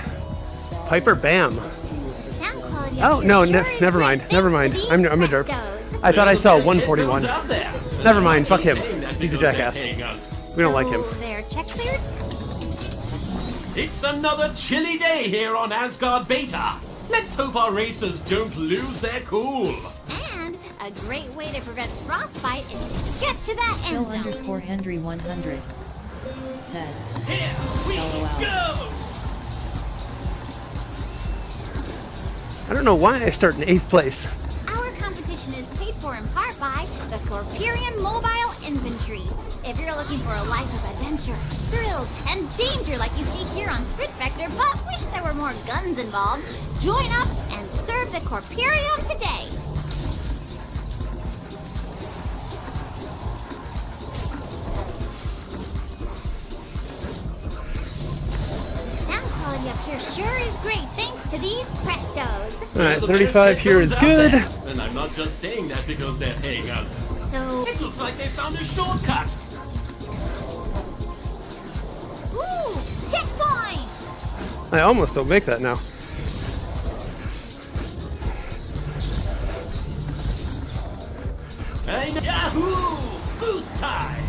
Piper Bam. The sound quality Oh, up no, here sure is never great mind, thanks never to mind. these I'm a derp. Prestos. I thought I saw They're the best 141. headphones out there. Never And mind, I'm fuck not him. just saying that He's a because they're jackass. paying us. We don't like So him. They're check cleared? It's another chilly day here on Asgard Beta. Let's hope our racers don't lose their cool. And a great way to prevent frostbite is to get to that Phil end zone. underscore Henry 100 said, Here we LOL. go! I don't know why I start in 8th place. Our competition is paid for in part by the Corpurian Mobile Infantry. If you're looking for a life of adventure, thrills, and danger like you see here on Sprint Vector, but wish there were more guns involved, join up and serve the Corpurium today. Sound quality up here sure is great thanks to these Prestos. Alright, The 35 best here is headphones out good. there. And I'm not just saying that because they're paying us. So, It looks like they found a shortcut. ooh, checkpoint! I almost don't make that now. And Yahoo! Boost time!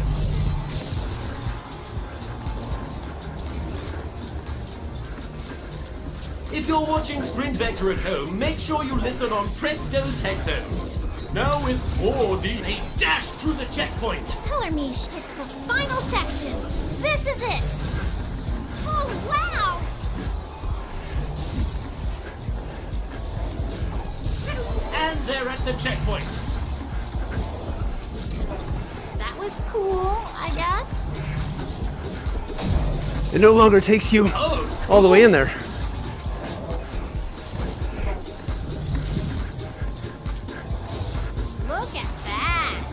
If you're watching Sprint Vector at home, make sure you listen on Presto's headphones. Now with 4D, they dash through the checkpoint. Pillarmeesh, it's the final section. This is it. Oh, wow! And they're at the checkpoint. That was cool, I guess. It no longer takes you Oh, all the way in there. Look at that.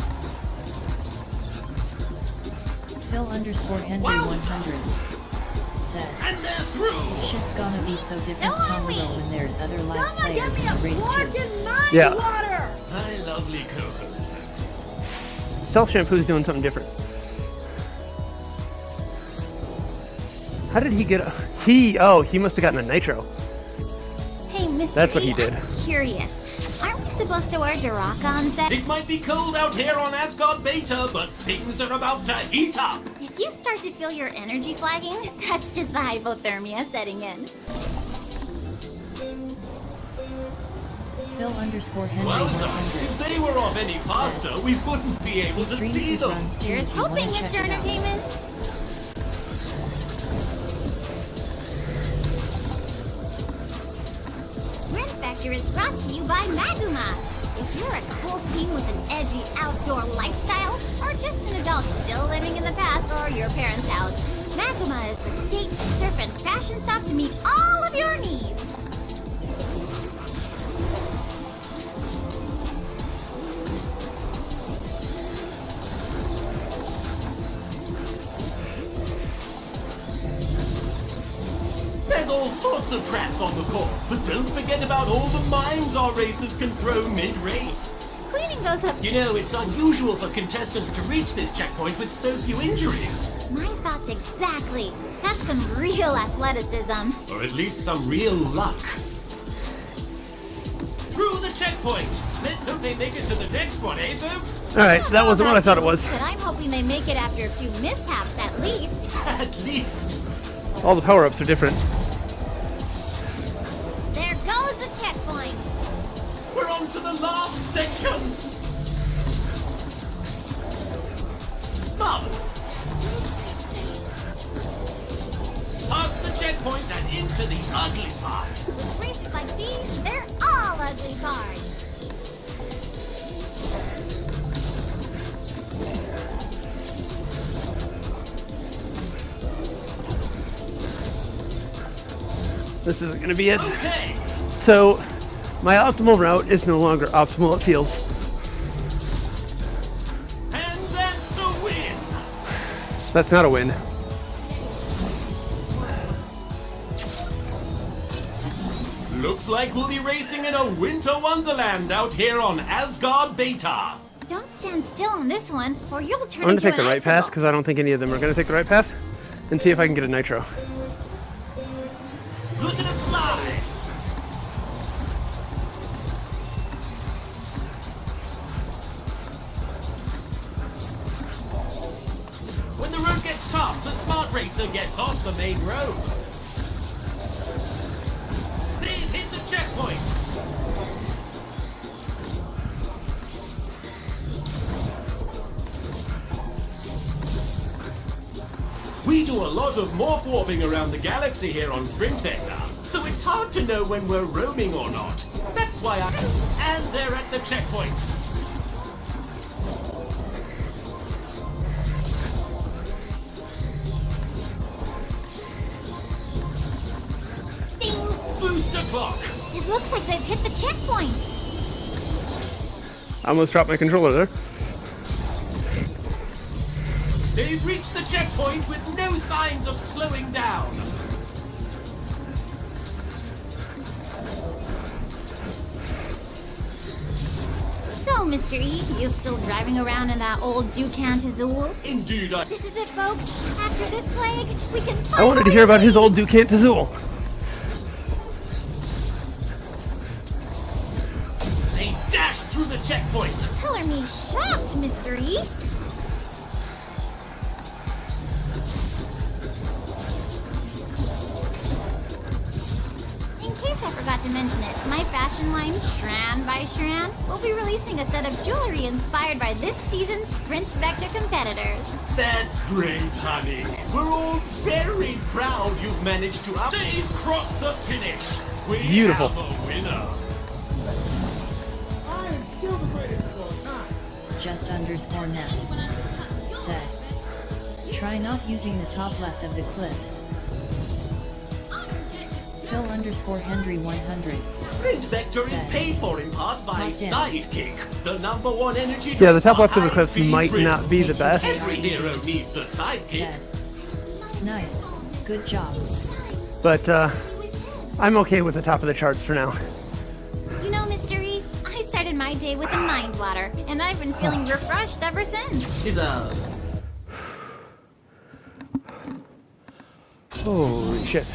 Phil underscore Henry Wow. 100 said, and they're through. "Shit's gonna be so different So are Tomorrow we. when there's other live Someone players get me in a the race fork too." and knife Yeah. water. My lovely co-host, folks. Self shampoo's doing something different. How did he get? He must have gotten a nitro. Hey, Mr. That's what E, he did. I'm curious. Aren't we supposed to wear Duraka on set? It might be cold out here on Asgard Beta, but things are about to heat up. If you start to feel your energy flagging, that's just the hypothermia setting in. Phil underscore Henry Wowza, 100 if they were off any faster, we wouldn't be able He to streams see his them. runs too Here's if you hoping, wanna check Mr. it out. Entertainment. Vector is brought to you by Maguma. If you're a cool teen with an edgy outdoor lifestyle, or just an adult still living in the past or your parents' house, Maguma is the skate, surf, and fashion stop to meet all of your needs. There's all sorts of traps on the course, but don't forget about all the mines our racers can throw mid-race. Cleaning those up. You know, it's unusual for contestants to reach this checkpoint with so few injuries. My thoughts exactly. That's some real athleticism. Or at least some real luck. Through the checkpoint! Let's hope they make it to the next one, eh, folks? Alright, that wasn't what I thought it was. But I'm hoping they make it after a few mishaps at least. At least. All the power-ups are different. There goes the checkpoint. We're on to the last section! Marvelous! Past the checkpoint and into the ugly part. With racers like these, they're all ugly cars. This isn't gonna be it. Okay! So, my optimal route is no longer optimal, it feels. And that's a win! That's not a win. Looks like we'll be racing in a winter wonderland out here on Asgard Beta. Don't stand still on this one, or you'll turn I'm gonna into take an the right path icicle. because I don't think any of them are gonna take the right path, and see if I can get a nitro. Look at it fly! When the road gets tough, the smart racer gets off the main road. They've hit the checkpoint. We do a lot of morph warping around the galaxy here on Sprint Vector, so it's hard to know when we're roaming or not. That's why And they're at the checkpoint. Ding! Booster clock. It looks like they've hit the checkpoint. I almost dropped my controller there. They've reached the checkpoint with no signs of slowing down. So, Mr. E, you still driving around in that old Ducant Azul? Indeed, This is it, folks. After this leg, we can I wanted to hear about his old Ducant Azul. They dashed through the checkpoint. Color me shocked, Mr. E. In case I forgot to mention it, my fashion line, Shran by Shran, will be releasing a set of jewelry inspired by this season's Sprint Vector competitors. That's great, honey. We're all very proud you've managed to They've crossed the finish. We Beautiful. have a winner. I am still the greatest of all time. Just_net said. Try not using the top left of the clips. Phil_Henry100. Sprint Vector is paid for in part by Locked in. Sidekick, the #1 energy Yeah, the top drink left of the for clips high-speed might thrills. not be the best. Every hero needs a sidekick. Said. Nice. Good job. But, I'm okay with the top of the charts for now. You know, Mr. E, I started my day with a mind water, and I've been feeling refreshed ever since. Is a Holy shit.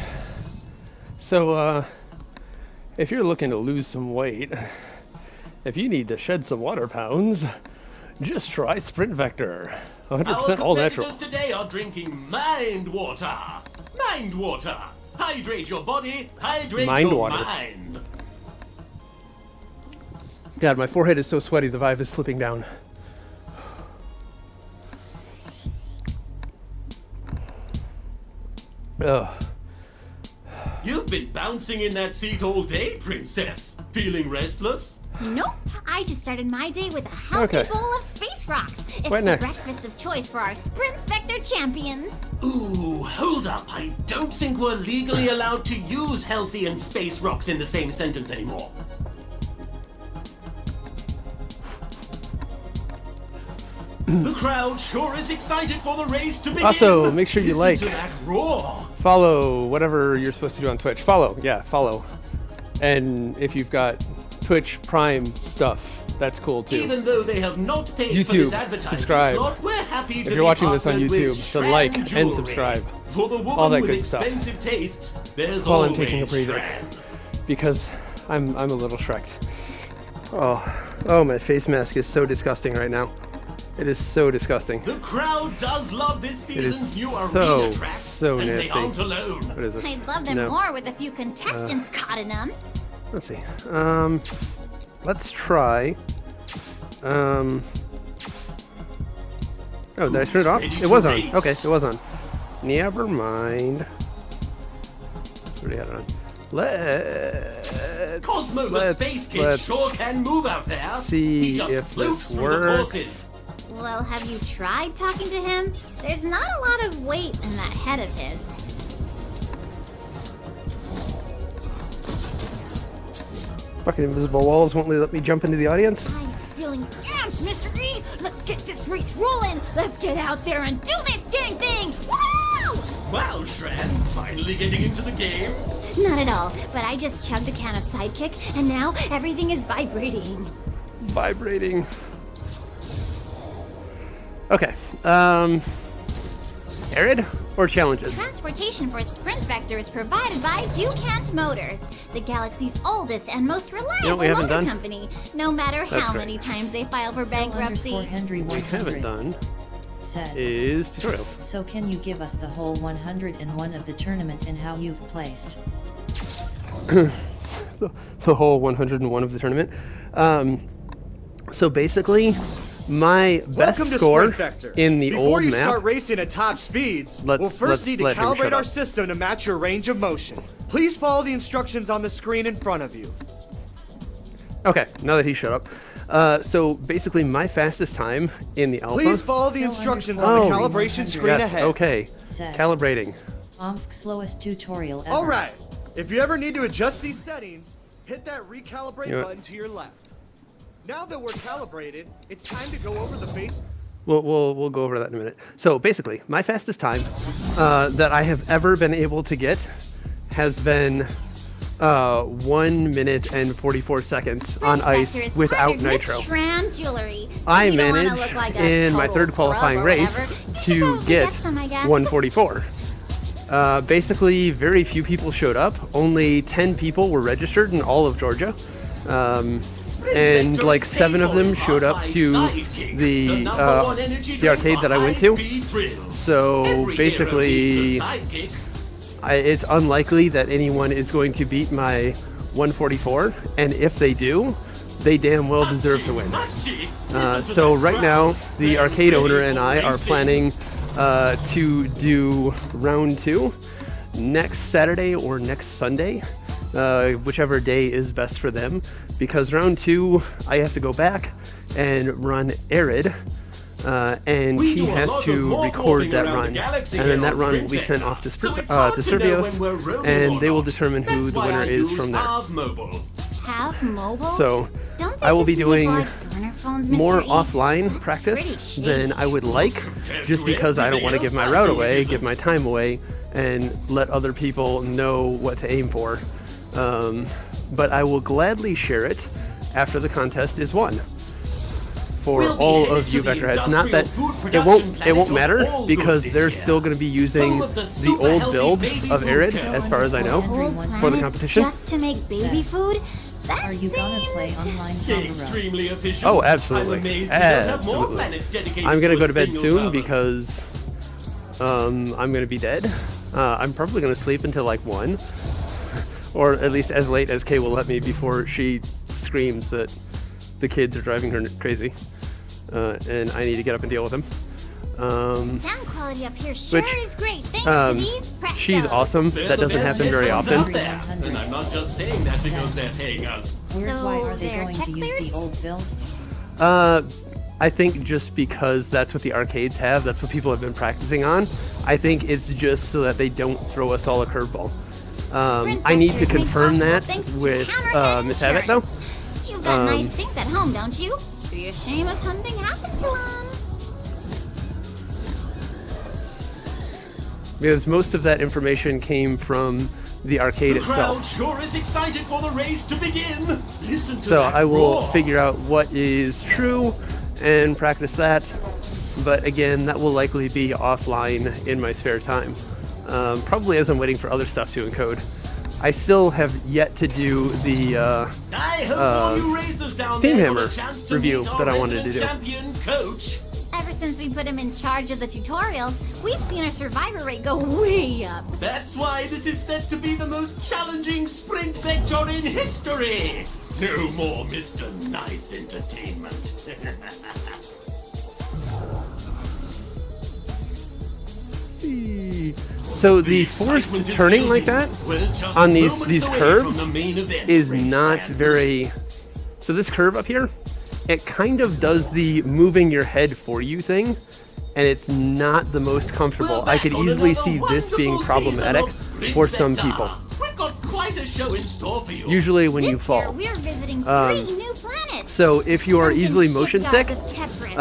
So, if you're looking to lose some weight, if you need to shed some water pounds, just try Sprint Vector. 100% all natural. competitors today are drinking mind water. Mind water. Hydrate your body, hydrate Mind your water. mind. God, my forehead is so sweaty, the vibe is slipping down. Ugh. You've been bouncing in that seat all day, Princess. Feeling restless? Nope. I just started my day with a healthy Okay. bowl of space rocks. It's What the next? breakfast of choice for our Sprint Vector champions. Ooh, hold up. I don't think we're legally allowed to use healthy and space rocks in the same sentence anymore. The crowd sure is excited for the race to begin. Also, make sure you Listen like. to that roar. Follow whatever you're supposed to do on Twitch. Follow, yeah, follow. And if you've got Twitch Prime stuff, that's cool too. Even though they have not paid for YouTube, this advertising subscribe. slot, we're happy to If you're watching this on partnered with YouTube, then like Shran and Jewelry. subscribe. For the woman All that with good stuff. expensive tastes, there's While I'm always taking a breather. Shran. Because I'm a little shreked. Oh, my face mask is so disgusting right now. It is so disgusting. The crowd does love this It is season's new so, arena tracks, so and nasty. they aren't alone. What is this? I'd love them No. more with a few contestants caught in them. Let's see. Let's try. Oh, did I turn it off? Ready It to was on. race. Okay, it was on. Never mind. Already had it on. Cosmo the Space Kid let's sure can move out there. see He just if floats this through the works. courses. Well, have you tried talking to him? There's not a lot of weight in that head of his. Fucking invisible walls won't let me jump into the audience. I'm feeling amped, Mr. E! Let's get this race rolling! Let's get out there and do this dang thing! Woo! Wow, Shran, finally getting into the game. Not at all, but I just chugged a can of Sidekick, and now everything is vibrating. Vibrating. Okay. Arid or challenges? Transportation for Sprint Vector is provided by Ducant Motors, the galaxy's oldest and most reliable we haven't motor done? company, no matter That's how great. many times they file for bankruptcy. Henry What we haven't 100 done said. is tutorials. So can you give us the whole 101 of the tournament and how you've placed? The whole 101 of the tournament. So basically, my best Welcome to score Sprint Vector. in the Before old you map. start racing at top speeds, Let's- we'll first let's need to let him shut calibrate our up. system to match your range of motion. Please follow the instructions on the screen in front of you. Okay, now that he shut up. So basically, my fastest time in the alpha. Please follow the Phil instructions underscore on the Oh, calibration 100. screen Yes, ahead. okay. Said. Calibrating. Slowest tutorial ever. All right. If you ever need to adjust these settings, hit that recalibrate You know what? button to your left. Now that we're calibrated, it's time to go over the base. We'll go over that in a minute. So basically, my fastest time that I have ever been able to get has been 1 minute and 44 seconds Sprint on ice Vector is without partnered with nitro. Shran Jewelry. I You don't wanna managed look like a in my total third qualifying scrub or race whatever. You should to probably get some, I guess. 144. Basically, very few people showed up. Only 10 people were registered in all of Georgia. And like 7 of them showed up to the arcade that I went to. So basically, it's unlikely that anyone is going to beat my 144, and if they do, they damn well deserve to win. So right now, the arcade owner and I are planning to do round 2 next Saturday or next Sunday, whichever day is best for them, because round 2 I have to go back and run Arid, and We he do a has lot of to more record warping that around the run, galaxy and then here that on run will Sprint be sent Vector. off to, So it's hard to to know Survios, when we're rolling and or they will not. determine who That's the why winner I is use from there. Have Mobile. Have mobile? So Don't they I will just be make, doing like, burner phones, more Mr. E? offline That's practice pretty than shady. I would like, just because I don't want to give my route away, give my time away, and let other people know what to aim for. But I will gladly share it after the contest is won for We'll be all headed of to you the Vector heads. Not that industrial food it won't production matter, planet of All because Good they're this still year. going to be using Home of the the super old healthy build baby of food Arid, kit. as far as I know, Whole for the planet competition. Just to make baby food? That Are you gonna play seems- online Tomorrow? Extremely efficient. Oh, absolutely. I'm amazed we don't have more Absolutely. planets dedicated I'm gonna to go a to bed single soon purpose. because I'm gonna be dead. I'm probably gonna sleep until like 1, or at least as late as Kay will let me before she screams that the kids are driving her crazy, and I need to get up and deal with them. Sound quality up here sure Which, is great thanks to these she's Prestos. awesome. They're That the doesn't best happen very headphones often. out there. And I'm not just saying that because they're paying us. Weird, why So are they they're going check to use cleared? the old build? I think just because that's what the arcades have, that's what people have been practicing on. I think it's just so that they don't throw us all a curveball. I need to Sprint confirm Vector's made that possible thanks to with Hammerhead Miss Abbott, though. Insurance. You've got nice Um, things at home, don't you? Be a shame if something happened to them. Because most of that information came from the arcade The crowd itself. sure is excited for the race to begin. Listen to So that I will roar. figure out what is true and practice that. But again, that will likely be offline in my spare time. Probably as I'm waiting for other stuff to encode. I still have yet to do the I hope all you racers down Steam there Hammer got a chance to review meet our that I wanted to resident do. champion, Coach. Ever since we put him in charge of the tutorials, we've seen our survivor rate go way up. That's why this is said to be the most challenging sprint vector in history. No more Mr. Nice Entertainment. So the forced excitement is turning like building. that We're just on moments these away curves from the main event, is race not fans. very. So this curve up here, it kind of does the moving your head for you thing, and it's not the most comfortable. We're I could back on easily another see this being wonderful problematic season of Sprint for some Vector. people. We've got quite a show in store for you. Usually when you This year, fall. we're visiting Um, 3 new planets. So if you are Sunken easily motion sick, shipyards of Kepris,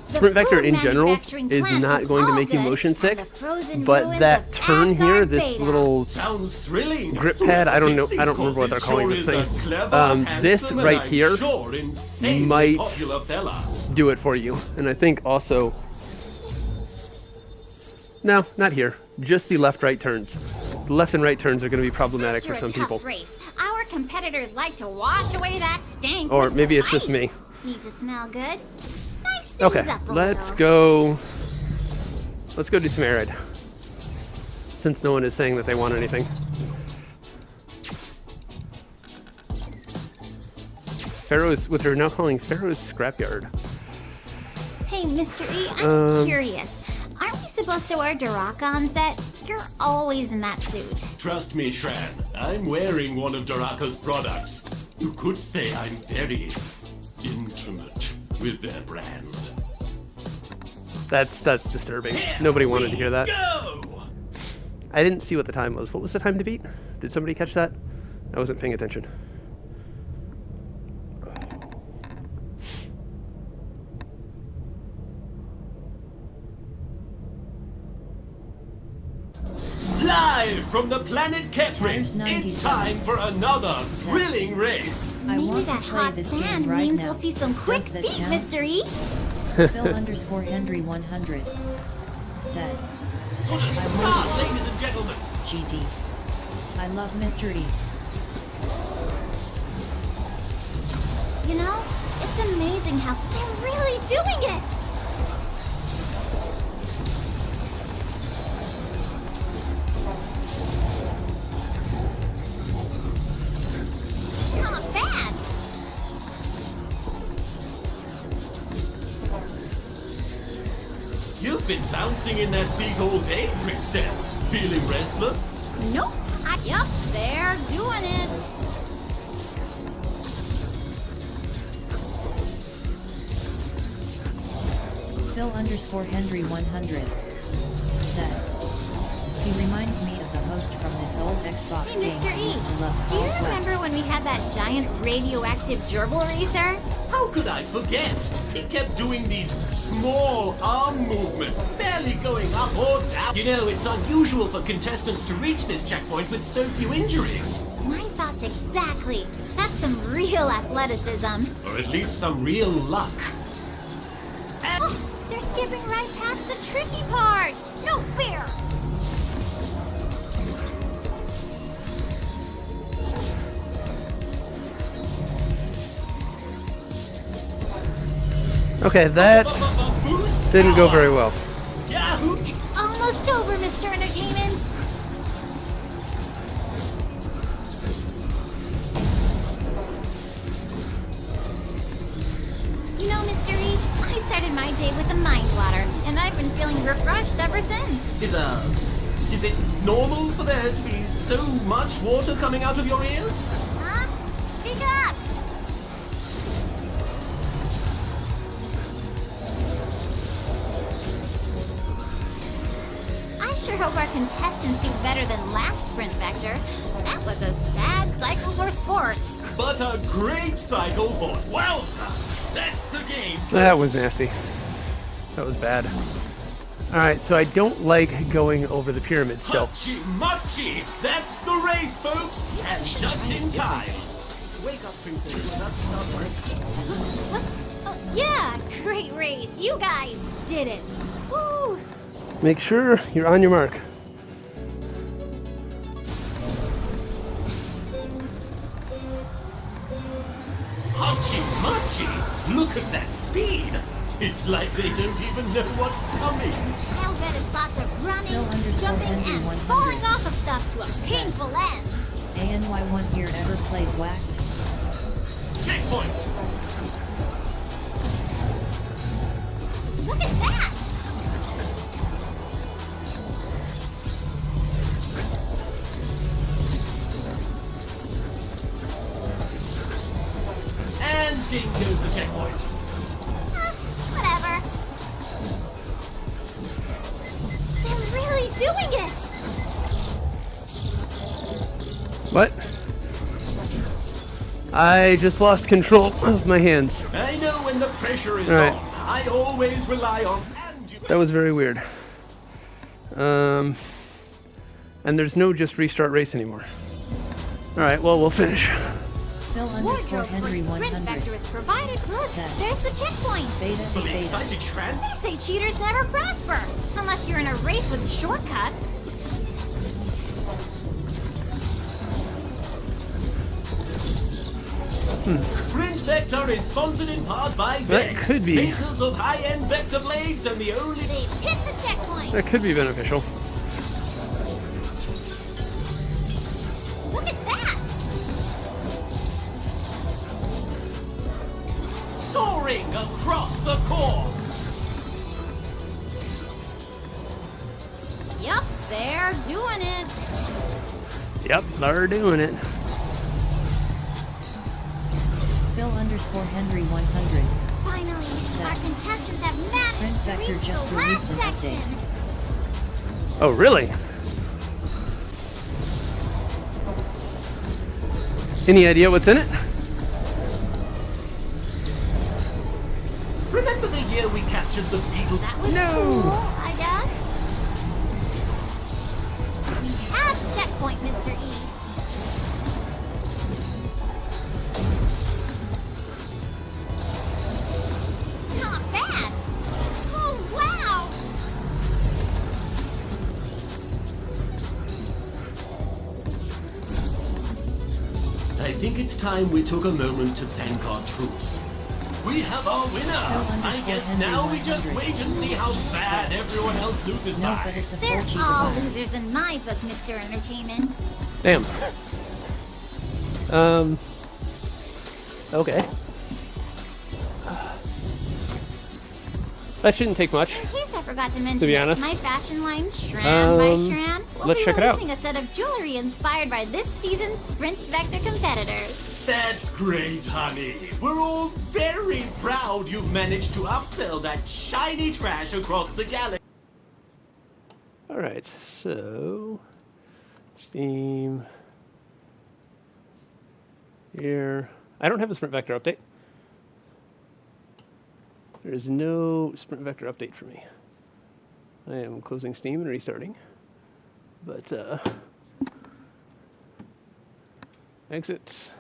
the Sprint Vector food in general manufacturing is plants not of going to make you Algod, motion and sick. the frozen But ruins that of turn here, Asgard this Beta. little Sounds thrilling. grip pad, I don't know, These I don't remember what they're courses calling sure this is a thing. clever, This handsome, right and I'm here sure insanely might popular fella. do it for you. And I think also, no, not here. Just the left-right turns. The left and right turns are going to be problematic After for a some tough people. race, our competitors like to wash away that stank. Or with maybe it's just spice. me. Need to smell good? Spice things Okay, up a let's little. go. Let's go do some air raid. Since no one is saying that they want anything. Pharaoh's, what they're now calling Pharaoh's Scrapyard. Hey, Mr. E, I'm Um, curious. Aren't we supposed to wear Daraka on set? You're always in that suit. Trust me, Shran, I'm wearing one of Daraka's products. You could say I'm very intimate with their brand. That's disturbing. Nobody wanted to hear that. Go! I didn't see what the time was. What was the time to beat? Did somebody catch that? I wasn't paying attention. Live from the planet Kepris, Times 97. it's time for another thrilling race. I Maybe want to that play hot this sand game right means now. we'll see some quick Does that beat, count? Mr. E. Phil_Henry100 said, What a start, ladies and gentlemen. GD. I love Mr. E. You know, it's amazing how they're really doing it. Not bad. You've been bouncing in that seat all day, Princess. Feeling restless? Nope. Yup, they're doing it. Phil_Henry100 said, he reminds me of the host from this old Xbox Hey, game Mr. I E, used to love do you called Quest. remember when we had that giant radioactive gerbil racer? How could I forget? He kept doing these small arm movements, barely going up or down. You know, it's unusual for contestants to reach this checkpoint with so few injuries. My thoughts exactly. That's some real athleticism. Or at least some real luck. And Oh, they're skipping right past the tricky part. No fair. Okay, that boost didn't go power. very well. Yahoo! It's almost over, Mr. Entertainment. You know, Mr. E, I started my day with a mind water, and I've been feeling refreshed ever since. Is it normal for there to be so much water coming out of your ears? Huh? Speak up. sure hope our contestants do better than last Sprint Vector. That was a sad cycle for sports. But a great cycle for wowza! That's the game. That was nasty. That was bad. Alright, so I don't like going over the pyramid still. Hachi machi! That's the race, folks! And just in time! Wake up, princess. We're not stopping. What? Oh, yeah, great race. You guys did it. Woo! Make sure you're on your mark. Hachi machi! Look at that speed! It's like they don't even know what's coming. I'll bet it's lots of running, Phil_Henry jumping, and 100. falling off of stuff to a painful end. ANY1 here ever played whacked? Checkpoint! Look at that! And ding goes the checkpoint. Whatever. They're really doing it! What? I just lost control of my hands. I know when the pressure is Right. on. I always rely on. That was very weird. And there's no just restart race anymore. Alright, well, we'll finish. Wardrobe for Phil_Henry Sprint 100. Vector is provided. Look, there's the checkpoint. Beta is Fully beta. excited, Shran? They say cheaters never prosper, unless you're in a race with shortcuts. Sprint Vector is sponsored in part by That Vex, could be. makers of high-end vector blades and the only... They've hit the checkpoint. That could be beneficial. Look at that! soaring across the course. Yup, they're doing it. Yep, they're doing it. Phil_Henry 100. Finally, our contestants have Sprint managed to Vector reach just the released last an section. update. Oh, really? Any idea what's in it? Remember the year we captured the beetle? That was No. cool, I guess. We have checkpoint, Mr. E. Not bad. Oh, wow. I think it's time we took a moment to thank our troops. We have our winner! I guess now we just wait and see how bad everyone else loses No, by. but it's a They're full cheat all device. losers in my book, Mr. Entertainment. Damn. Okay. That shouldn't take much. In case I forgot to mention To be it, honest. my fashion line, Shran by Shran, will let's be check it out. releasing a set of jewelry inspired by this season's Sprint Vector competitors. That's great, honey. We're all very proud you've managed to upsell that shiny trash across the galaxy. Alright, so Steam here. I don't have a Sprint Vector update. There is no Sprint Vector update for me. I am closing Steam and restarting. But exit.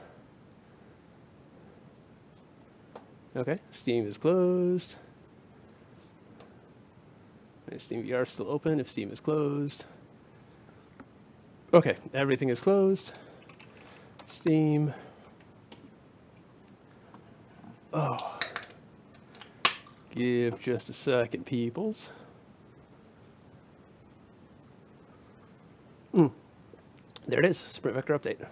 Okay, Steam is closed. Is Steam VR still open if Steam is closed? Okay, everything is closed. Steam. Oh. Give just a second, peoples. There it is, Sprint Vector update.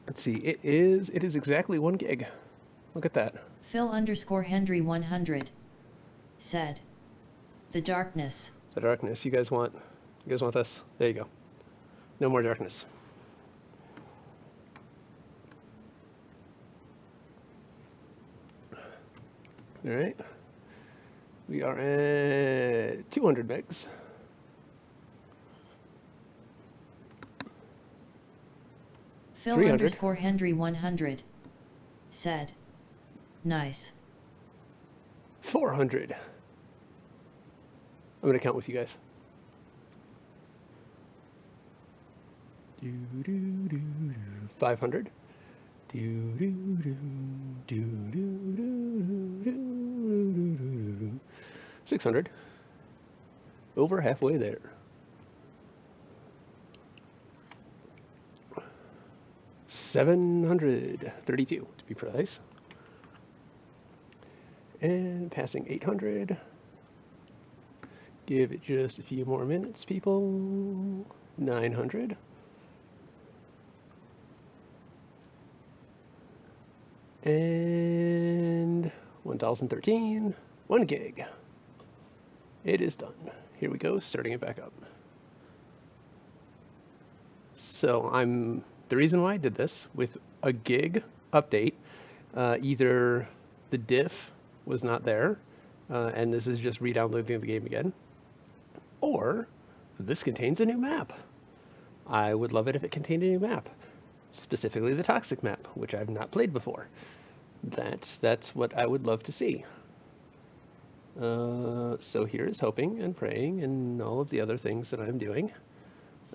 Let's see, it is exactly 1 gig. Look at that. Phil_Henry 100 said, "The darkness." The darkness. You guys want this? There you go. No more darkness. All right. We are at 200 megs. Phil 300. _ Henry 100 said, nice. 400. I'm gonna count with you guys. 500. 600. Over halfway there. 732 to be precise. And passing 800. Give it just a few more minutes, people. 900. And 1013. 1 gig. It is done. Here we go, starting it back up. So the reason why I did this with a gig update, either the diff was not there, and this is just re-downloading the game again, or this contains a new map. I would love it if it contained a new map, specifically the toxic map, which I've not played before. That's what I would love to see. So here is hoping and praying and all of the other things that I'm doing.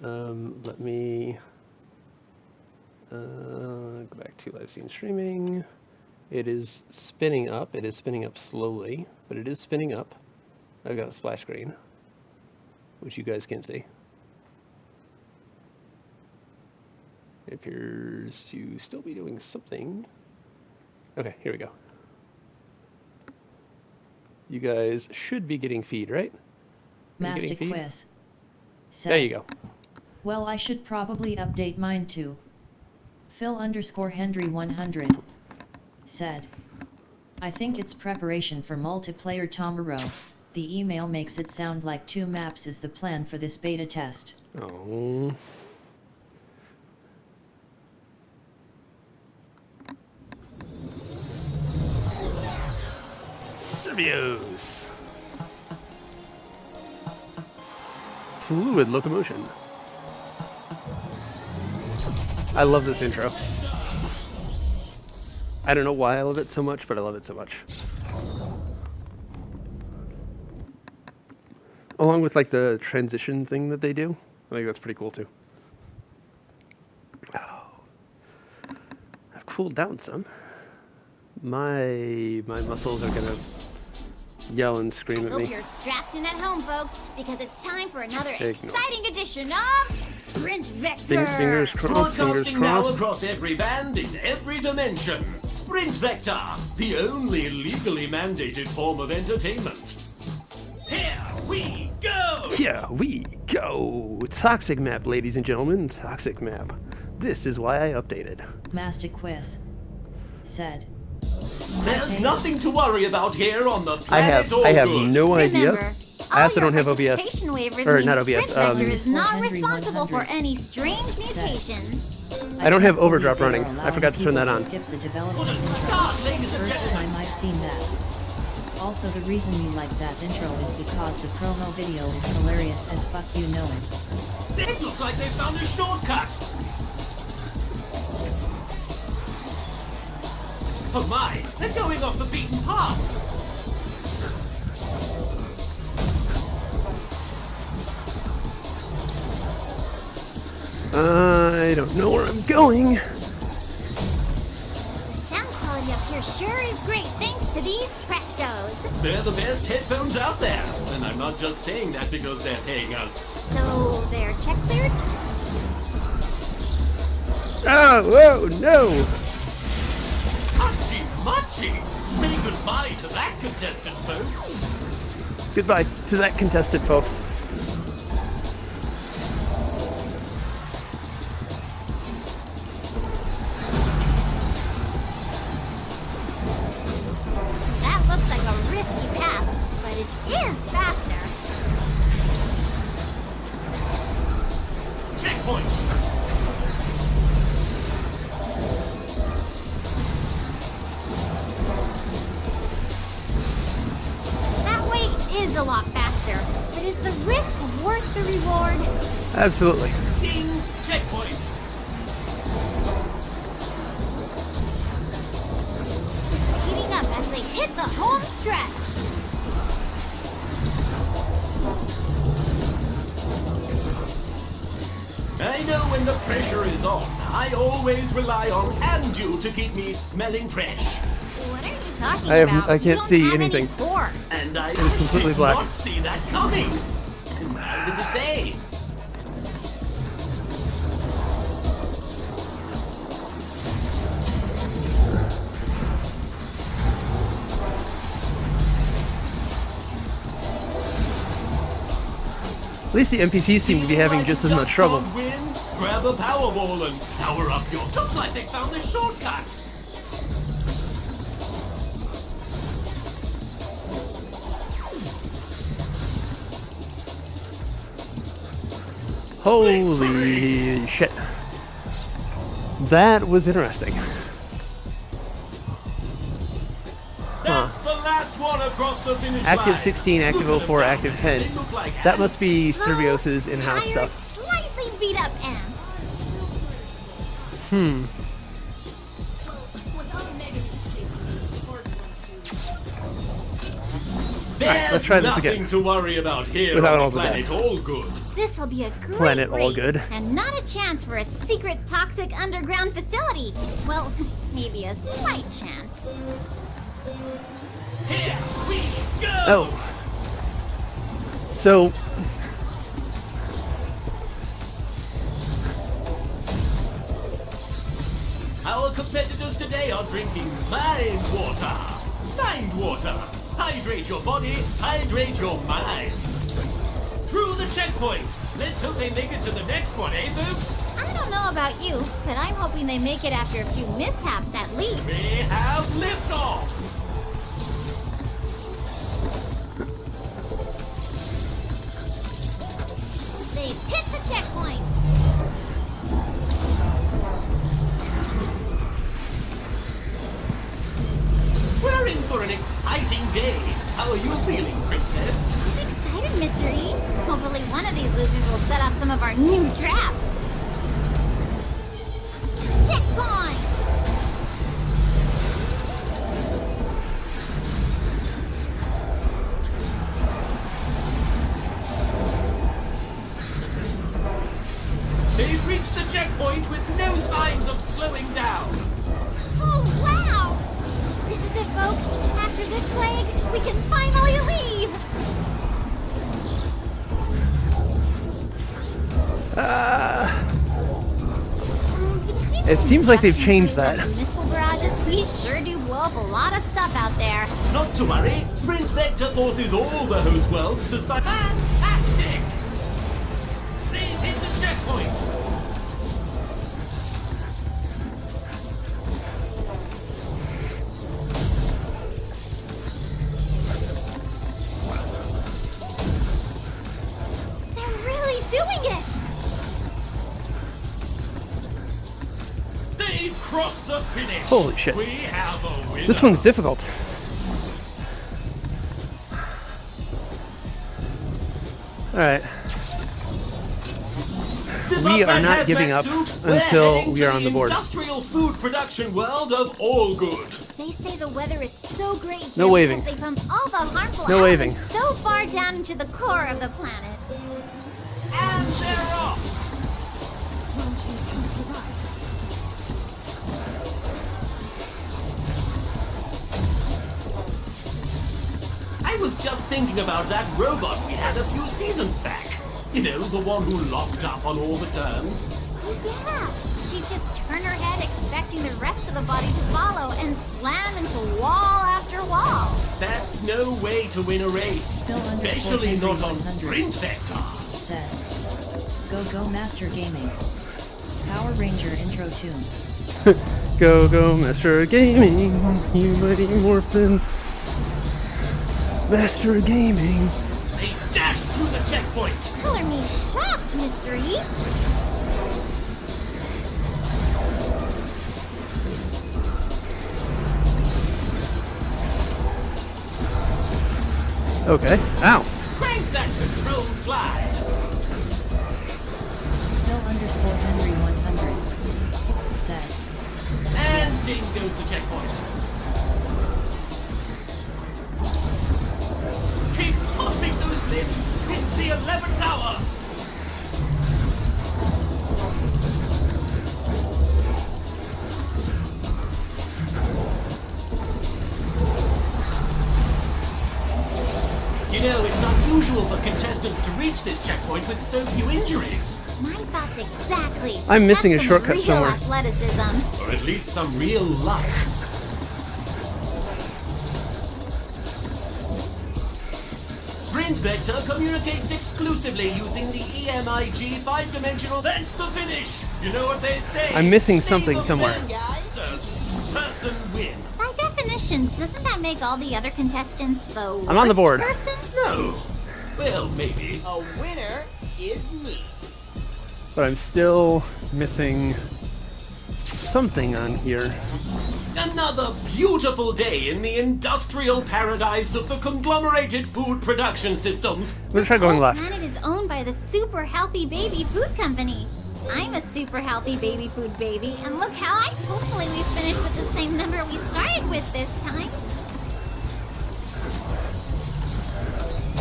Let me go back to live scene streaming. It is spinning up. It is spinning up slowly, but it is spinning up. I've got a splash screen, which you guys can't see. It appears to still be doing something. Okay, here we go. You guys should be getting feed, right? Mastic Quiz said, There you go. well, I should probably update mine too. Phil _ Henry 100 said, I think it's preparation for multiplayer tomorrow. The email makes it sound like 2 maps is the plan for this beta test. Oh. Survios. Fluid locomotion. I love this intro. I don't know why I love it so much, but I love it so much. Along with like the transition thing that they do. I think that's pretty cool too. Oh. I've cooled down some. My muscles are gonna yell and scream at Hope me. you're strapped in at home, folks, because it's time for another Take note. exciting edition of Sprint Vector. Fingers crossed, fingers Broadcasting now crossed. across every band in every dimension. Sprint Vector, the only legally mandated form of entertainment. Here we go! Here we go! Toxic map, ladies and gentlemen. Toxic map. This is why I updated. Mastic Quiz said, There's nothing to worry about here on the I planet have Allgood. no idea. Remember, I also all don't your have OBS. participation waivers Or mean not OBS, Sprint Vector is not Henry responsible for 100 any strange mutations. I don't have can't overdrop believe they running. are I forgot to turn that allowing on. people to skip the development What a intro. start, ladies and First gentlemen. time I've seen that. Also, the reason you like that intro is because the promo video is hilarious as fuck, you know it. It looks like they found a shortcut. Oh my, they're going off the beaten path. I don't know where I'm going. The sound quality up here sure is great thanks to these Prestos. They're the best headphones out there. And I'm not just saying that because they're paying us. So they're check cleared? Oh, whoa, no! Hachi machi! Say goodbye to that contestant, folks. Goodbye to that contestant, folks. That looks like a risky path, but it is faster. Checkpoint! a lot faster, but is the risk worth the reward? Absolutely. Ding! Checkpoint! It's heating up as they hit the home stretch. I know when the pressure is on. I always rely on Andrew to keep me smelling fresh. What are you talking I about? can't You don't see have anything. Any pores. And I is completely did black. not see that coming. Neither did they. At least the NPCs seem to be having just as much trouble. Can't win? Grab a Powerball and power up your... Looks like they found the shortcut. Holy shit. That was interesting. That's the last one across the finish Active line. 16, active Look at 04, them active now. 10. They look like That must be Slow, Survios' in-house tired, stuff. slightly beat up amp. Hmm. There's let's try this nothing again. to worry about here Without on all the the planet death. All Good. This'll be a great Planet all race, good. and not a chance for a secret toxic underground facility. Well, maybe a slight chance. Here we go! Oh. So, Our competitors today are drinking mind water. Mind water. Hydrate your body, hydrate your mind. Through the checkpoint. Let's hope they make it to the next one, eh, folks? I don't know about you, but I'm hoping they make it after a few mishaps at least. We have liftoff. They've hit the checkpoint. We're in for an exciting day. How are you feeling, Princess? I'm excited, Mr. E. Hopefully one of these losers will set off some of our new traps. Checkpoint! They've reached the checkpoint with no signs of slowing down. Oh, wow! This is it, folks. After this leg, we can finally leave! Between It the seems like they've construction changed crews that. and the missile barrages, we sure do blow up a lot of stuff out there. Not to worry, Sprint Vector forces all the host worlds to side. Fantastic! They've hit the checkpoint. They're really doing it! They've crossed the finish. Holy shit. We have a winner. this one's difficult. Alright. Zip We up are that not hazmat giving up suit. We're until heading we to are on the board. Industrial food production world of All Good. They say the weather is so great here No waving. because they pump all the harmful No waving. elements so far down into the core of the planet. And they're off. I was just thinking about that robot we had a few seasons back. You know, the one who locked up on all the turns. Oh yeah, she'd just turn her head expecting the rest of the body to follow and slam into wall after wall. That's no way to win a race, Still under especially not on 400. Sprint Vector. Said. Go Master Gaming. Power Ranger intro tune. Go, Master Gaming, you mighty morphin. Master Gaming. They dashed through the checkpoint. Color me shocked, Mr. E. Okay. Ow. Crank that control fly. Phil_Henry100 said. And ding goes the checkpoint. Keep popping those limbs. It's the 11th hour. You know, it's unusual for contestants to reach this checkpoint with so few injuries. My thoughts exactly. I'm missing That's a shortcut real somewhere. athleticism. Or at least some real life. Sprint Vector communicates exclusively using the EMIG 5-dimensional. That's the finish! You know what they say? I'm missing Name something of somewhere. the person win. By definition, doesn't that make all the other contestants the worst I'm on the board. person? No. Well, maybe. A winner is me. But I'm still missing something on here. Another beautiful day in the industrial paradise of the conglomerated food production systems. I'm gonna try going Whole left. planet is owned by the Super Healthy Baby Food Company. I'm a super healthy baby food baby, and look how hopefully we finished with the same number we started with this time.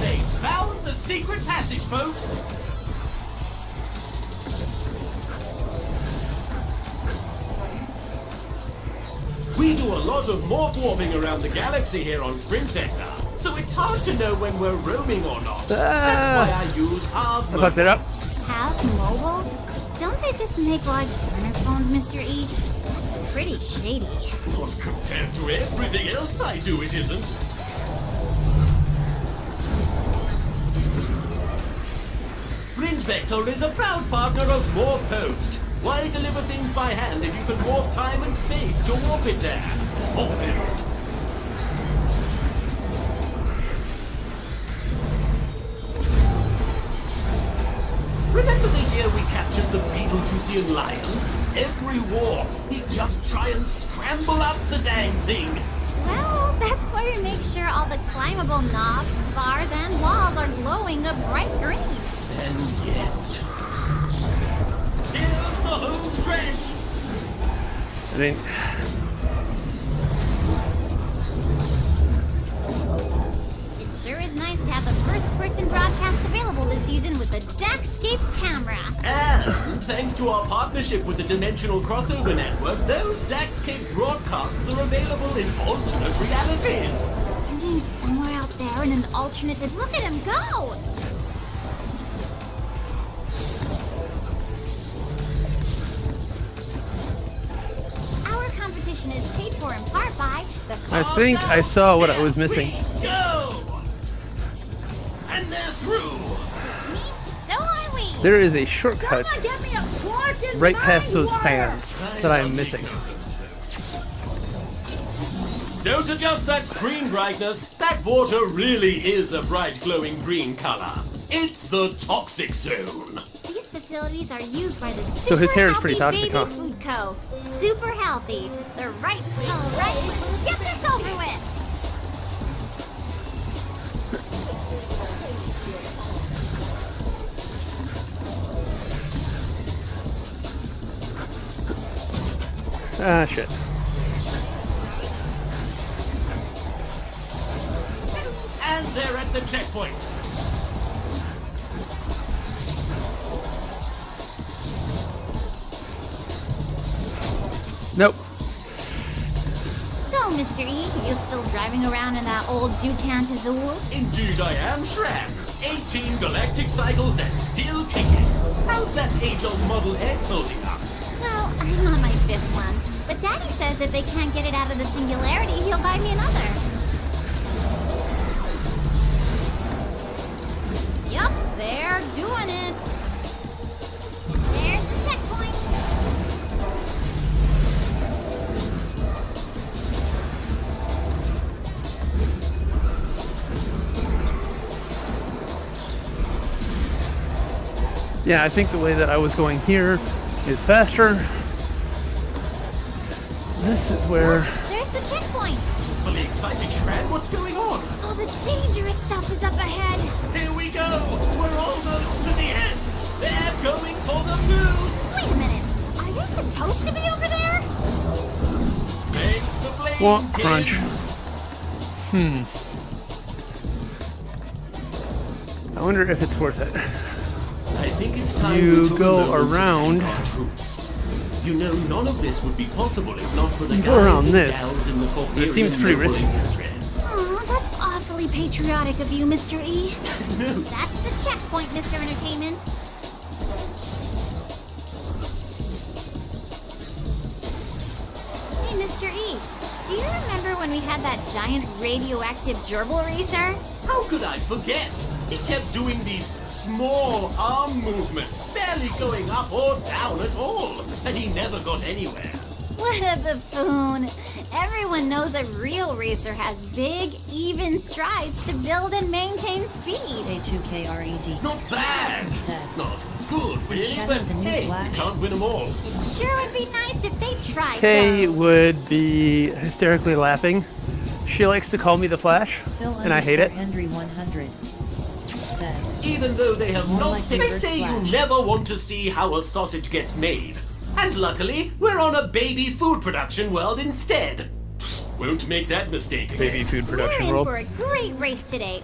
They found the secret passage, folks. We do a lot of morph warping around the galaxy here on Sprint Vector, so it's hard to know when we're roaming or not. That's why I use hard I mode. fucked it up. Have mobile? Don't they just make like burner phones, Mr. E? That's pretty shady. Not compared to everything else I do, it isn't. Sprint Vector is a proud partner of Morph Post. Why deliver things by hand if you can warp time and space to warp it there? Morph Post. Remember the year we captured the Beetlejuicean lion? Every war, he'd just try and scramble up the dang thing. Well, that's why we make sure all the climbable knobs, bars, and walls are glowing a bright green. And yet... Here's the home stretch! I think. It sure is nice to have the first-person broadcast available this season with the Daxscape camera. And thanks to our partnership with the Dimensional Crossover Network, those Daxscape broadcasts are available in alternate realities. You mean somewhere out there in an alternative... Look at him go! Our competition is paid for in part by the... I think I saw what I was missing. We go! And they're through! Which means so are we! There is a shortcut Someone get me a fork and right my past those water! fans that I am missing. Don't adjust that screen brightness. That water really is a bright glowing green color. It's the toxic zone. These facilities are used by the So his hair is Super pretty Healthy toxic, Baby huh? Food Co. Super healthy. They're right. All right, let's get this over with. Ah, shit. And they're at the checkpoint. Nope. So, Mr. E, you still driving around in that old Ducant Azul? Indeed I am, Shram. 18 galactic cycles and still kicking. How's that age-old Model S holding up? Well, I'm on my 5th one. But Daddy says if they can't get it out of the singularity, he'll buy me another. Yup, they're doing it. There's the checkpoint. Yeah, I think the way that I was going here is faster. This is where... There's the checkpoint. Fully excited, Shred. What's going on? All the dangerous stuff is up ahead. Here we go. We're almost to the end. They're going for the boost. Wait a minute. Are they supposed to be over there? Thanks the blame. Womp kid. crunch. I wonder if it's worth it. I think it's time You we took go a moment to around. thank our troops. You know, none of this would be possible if not for the You guys go around and this. gals in the It seems pretty risky. Oh, that's awfully patriotic of you, Mr. E. No. That's the checkpoint, Mr. Entertainment. Hey, Mr. E, do you remember when we had that giant radioactive gerbil racer? How could I forget? He kept doing these small arm movements, barely going up or down at all, and he never got anywhere. What a buffoon. Everyone knows a real racer has big, even strides to build and maintain speed. K2KRED. Not bad. Not good, really, Shadow but the new hey, Flash. you can't win them all. It sure would be nice if they tried, Kay though. would be hysterically laughing. She likes to call me the Flash, Phil and I hate it. Henry 100 said. Even though they have More not, like they reverse say Flash. you never want to see how a sausage gets made. And luckily, we're on a baby food production world instead. Won't make that mistake again. Baby food We're production in world. for a great race today,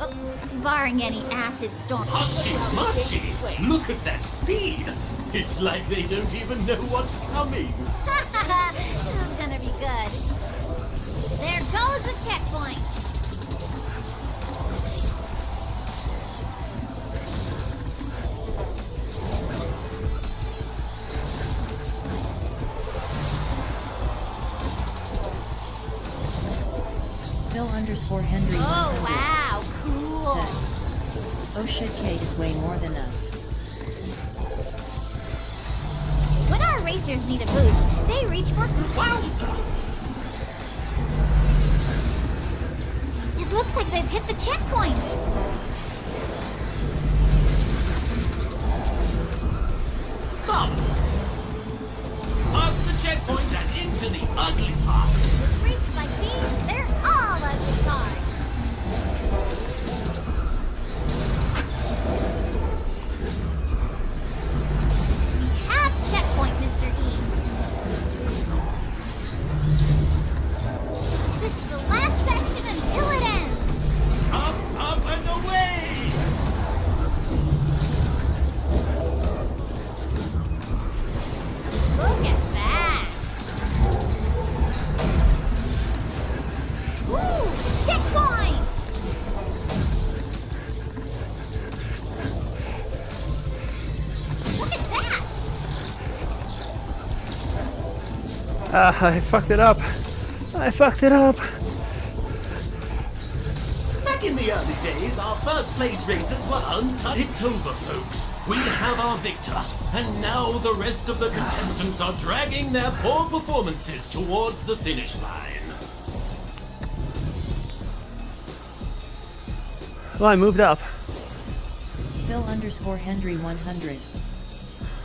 barring any acid storm. Hachi machi! Look at that speed! It's like they don't even know what's coming. This is gonna be good. There goes the checkpoint. Phil underscore Henry Oh 100 wow, cool. said. Oh shit, Kate is way more than us. When our racers need a boost, they reach for. Wowza! It looks like they've hit the checkpoint. Thumbs! Past the checkpoint and into the ugly part. With races like these, they're all ugly cars. We have checkpoint, Mr. E. This is the last section until it ends. Up, and away! Look at that. Woo! Checkpoint! Look at that! I fucked it up. I fucked it up. Back in the early days, our first place races were untouched. It's over, folks. We have our victor. And now the rest of the contestants are dragging their poor performances towards the finish line. Well, I moved up. Phil underscore Henry 100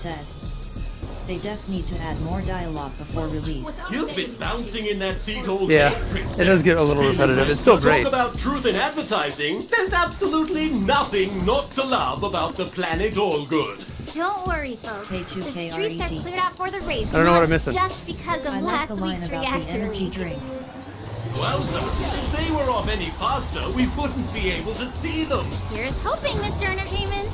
said. They def need to add more dialogue before release. You've been bouncing in that seat all Yeah, day, Princess. it does get a little repetitive. It's still great. Talk about truth in advertising. There's absolutely nothing not to love about the planet All Good. Don't worry, folks. K2KRED. The streets are cleared out for the race. I don't know what not I'm missing. Just because of I like last the line week's about the reactor energy leak. drink. Wowza, if they were off any faster, we wouldn't be able to see them. Here's hoping, Mr. Entertainment.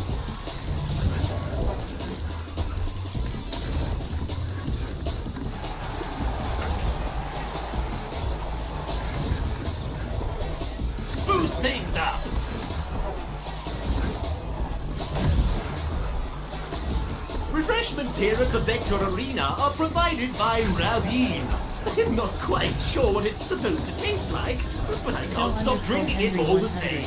Boost things up. Refreshments here at the Vector Arena are provided by Ravine. I'm not quite sure what it's supposed to taste like, but I can't stop drinking it all the same.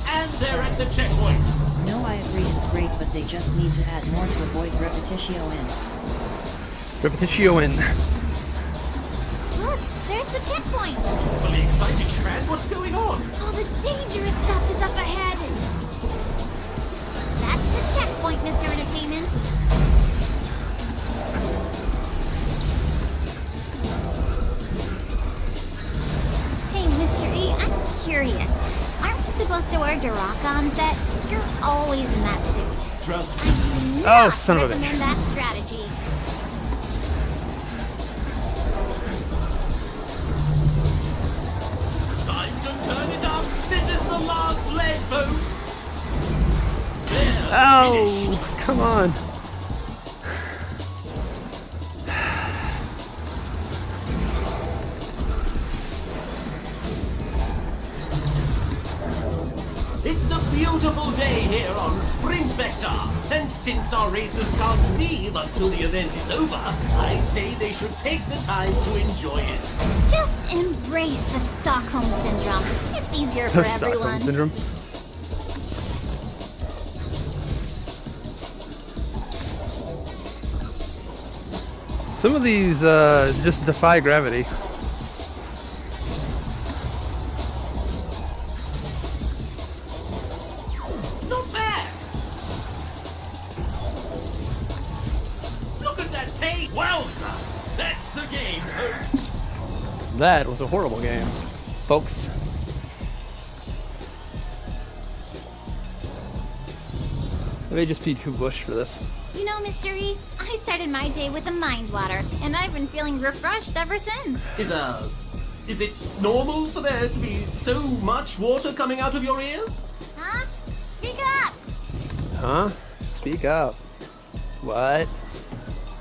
And they're at the checkpoint. No, I agree it's great, but they just need to add more to avoid repetitio in. Repetitio in. Look, there's the checkpoint. Fully excited, Shred. What's going on? All the dangerous stuff is up ahead. That's the checkpoint, Mr. Entertainment. supposed to wear Duraka on set? You're always in that suit. Trust I do Oh, not son of a bitch. recommend that strategy. Time to turn it up. This is the last leg, folks. There, Oh, finished. come on. It's a beautiful day here on Sprint Vector, and since our racers can't leave until the event is over, I say they should take the time to enjoy it. Just embrace the Stockholm Syndrome. It's easier for Stockholm everyone. syndrome. Some of these just defy gravity. Not bad! Look at that pace! Wowza! That's the game, folks! That was a horrible game, folks. I may just be too bush for this. You know, Mr. E, I started my day with a mind water, and I've been feeling refreshed ever since. Is it normal for there to be so much water coming out of your ears? Huh? Speak up! Huh? Speak up. What?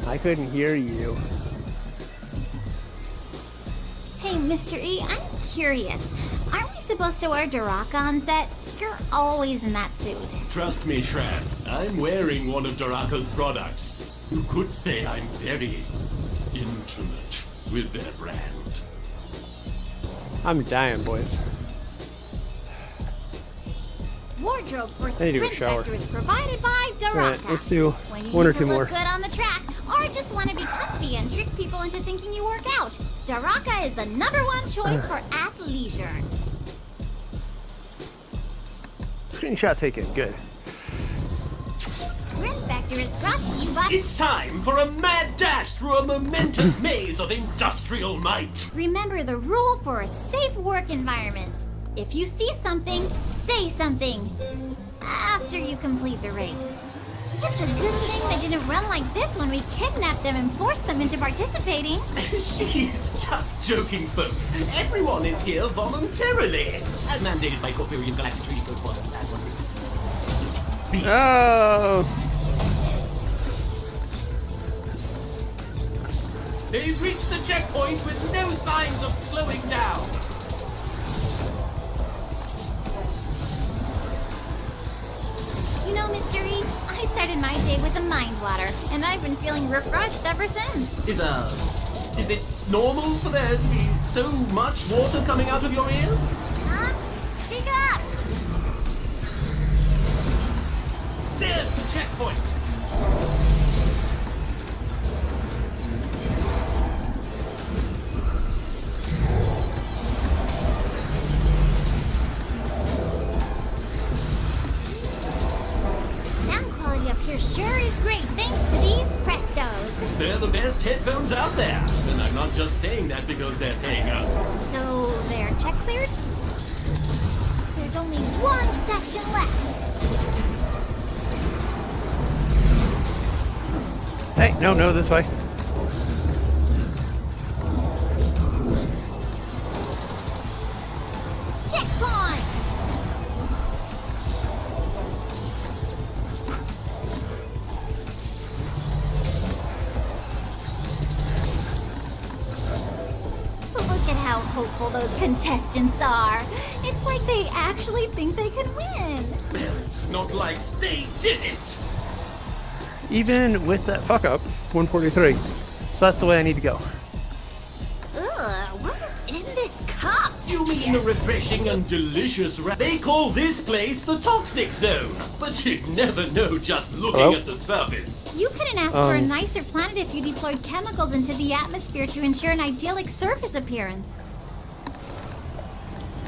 I couldn't hear you. Hey, Mr. E, I'm curious. Aren't we supposed to wear Duraka on set? You're always in that suit. Trust me, Shran, I'm wearing one of Doraka's products. You could say I'm very intimate with their brand. I'm dying, boys. Wardrobe for I need to go Sprint shower. Vector is provided by Duraka. Alright, let's do When you one or need two to more. look good on the track, or just want to be comfy and trick people into thinking you work out, Duraka is the #1 choice for athleisure. Screenshot taken, good. Sprint Vector is brought to you by... It's time for a mad dash through a momentous maze of industrial might. Remember the rule for a safe work environment. If you see something, say something. After you complete the race. It's a good thing they didn't run like this when we kidnapped them and forced them into participating. She's just joking, folks. Everyone is here voluntarily. As mandated by Corporian Galactic Treaty Code Boston at 160. Oh! They've reached the checkpoint with no signs of slowing down. You know, Mr. E, I started my day with a mind water, and I've been feeling refreshed ever since. Is it normal for there to be so much water coming out of your ears? Huh? Speak up! There's the checkpoint. Sound quality up here sure is great thanks to these Prestos. They're the best headphones out there. And I'm not just saying that because they're paying us. So, they're check cleared? There's only one section left. Hey, no, this way. Checkpoint! Look at how hopeful those contestants are. It's like they actually think they can win. Well, it's not like they did it. Even with that fuck up, 143. So that's the way I need to go. Ugh, what is in this cup? You mean the refreshing and delicious They call this place the toxic zone. But you'd never know just looking Hello? at the surface. You couldn't ask for a nicer planet if you deployed chemicals into the atmosphere to ensure an idyllic surface appearance.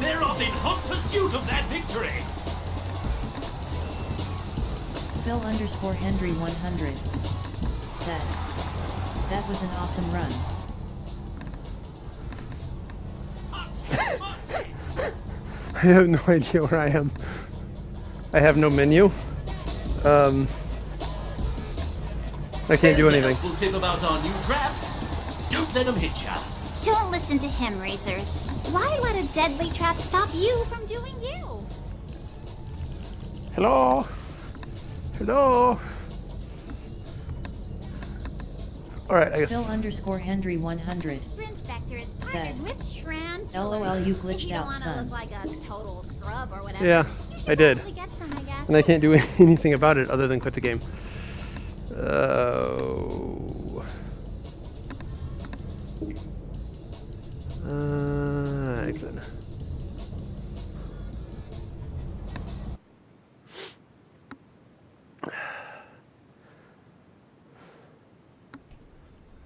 They're off in hot pursuit of that victory. Phil_Henry100 said, "That was an awesome run." have no idea where I am. I have no menu. I can't do Here's a anything. helpful tip about our new traps. Don't let them hit ya. Don't listen to him, racers. Why let a deadly trap stop you from doing you? Hello? Hello? Alright, I guess. Phil_Henry 100. Sprint Vector is Said. partnered with Shran. LOL, you If glitched you don't out, want to son. look like a total scrub or whatever. Yeah, you should I did. probably get some, I guess. And I can't do anything about it other than quit the game. Oh. Exit.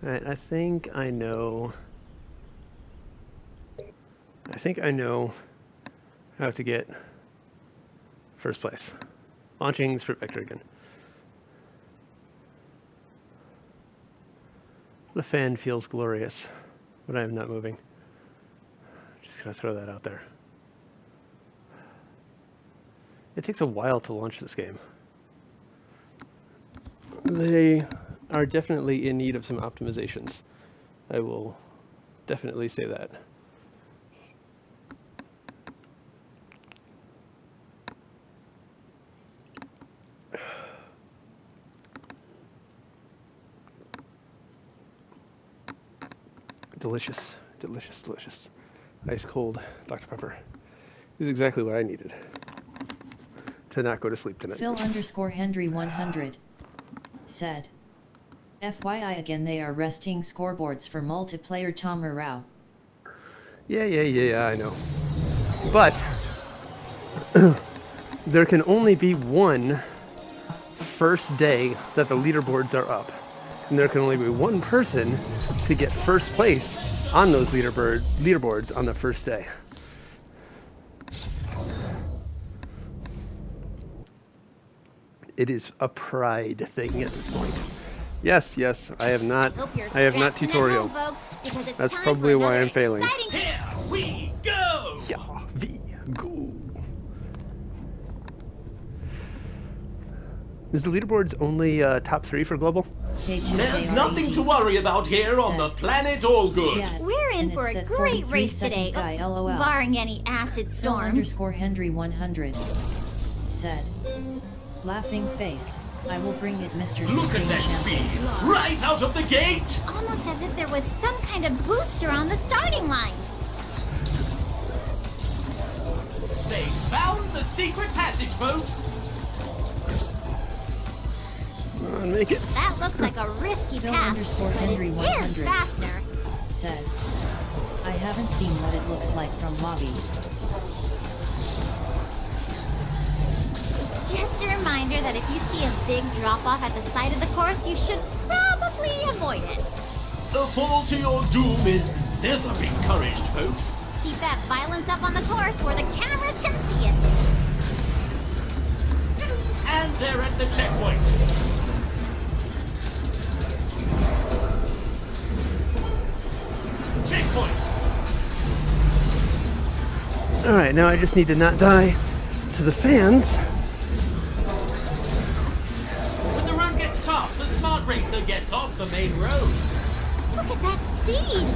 Alright, I think I know how to get first place. Launching Sprint Vector again. The fan feels glorious when I am not moving. Just gonna throw that out there. It takes a while to launch this game. They are definitely in need of some optimizations. I will definitely say that. Delicious, delicious, delicious. Ice cold Dr. Pepper is exactly what I needed to not go to sleep tonight. Phil_Henry 100 said, FYI again, they are resting scoreboards for multiplayer Tomarao. Yeah, I know. But there can only be one first day that the leaderboards are up. And there can only be one person to get first place on those leaderboards on the first day. It is a pride thing at this point. Yes, I have not Hope you're I have not strapped in at tutorial. home, folks, because it's That's time probably for why another I'm failing. exciting- Here we go! Yeah, we go. Is the leaderboards only top 3 for global? There's nothing to worry about here on the planet All Good. We're in for a great race today, barring any acid storms. Phil_Henry 100 said, laughing face. I will bring it, Mr. Look at Supreme that Champion. speed! Right out of the gate! Almost as if there was some kind of booster on the starting line. They found the secret passage, folks! Come on, make it. That looks like a risky path, but it Phil_Henry is 100 faster. said, I haven't seen what it looks like from lobby. Just a reminder that if you see a big drop-off at the side of the course, you should probably avoid it. A fall to your doom is never encouraged, folks. Keep that violence up on the course where the cameras can see it. And they're at the checkpoint. Checkpoint! Alright, now I just need to not die to the fans. When the road gets tough, the smart racer gets off the main road. Look at that speed!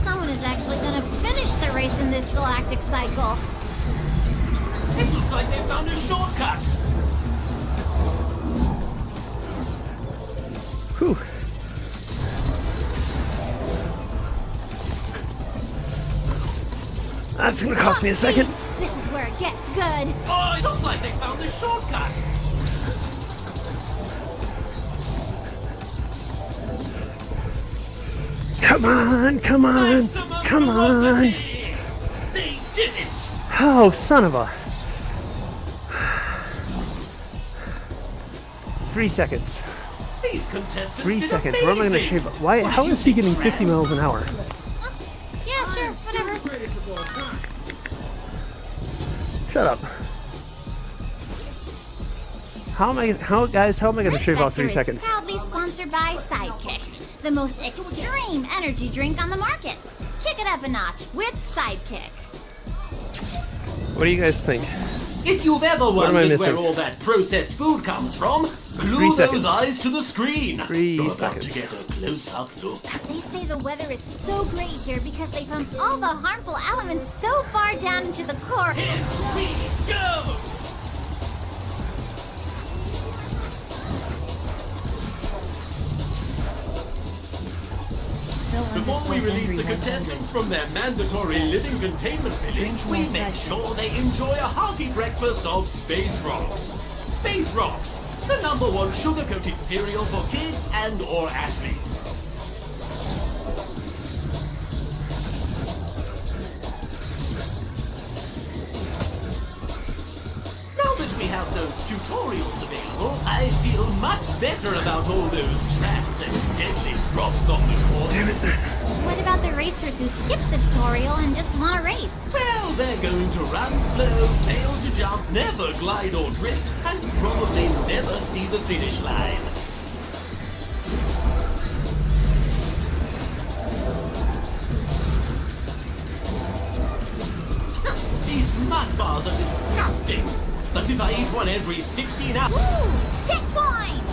Someone is actually gonna finish the race in this galactic cycle. It looks like they found a shortcut. Whew. That's gonna cost me a second. This is where it gets good. Oh, it looks like they found a shortcut. Come on, come on, Maximum come on. velocity. They did it. Oh, son of a. 3 seconds. These contestants 3 did seconds. Where am I gonna amazing. shave up? Why? What How did is you he getting think, 50 Ren? miles an hour? Yeah, sure, whatever. Shut up. How am I gonna shave off 3 Sprint Vector seconds? is proudly sponsored by Sidekick, the most extreme energy drink on the market. kick it up a notch with Sidekick. What do you guys think? If you've ever am I wondered where missing? all that processed food comes from, 3 glue seconds. those eyes to the screen. 3 You're about to seconds. get a close-up look. They say the weather is so great here because they pumped all the harmful elements so far down into the core. Here we go! Before we release the contestants from their mandatory living containment village, we make sure they enjoy a hearty breakfast of Space Rocks. Space Rocks, the #1 sugar-coated cereal for kids and or athletes. Now that we have those tutorials available, I feel much better about all those traps and deadly drops on the course. What about the racers who skip the tutorial and just want to race? Well, they're going to run slow, fail to jump, never glide or drift, and probably never see the finish line. These mud bars are disgusting. But if I eat one every 16 hours... Woo! Checkpoint!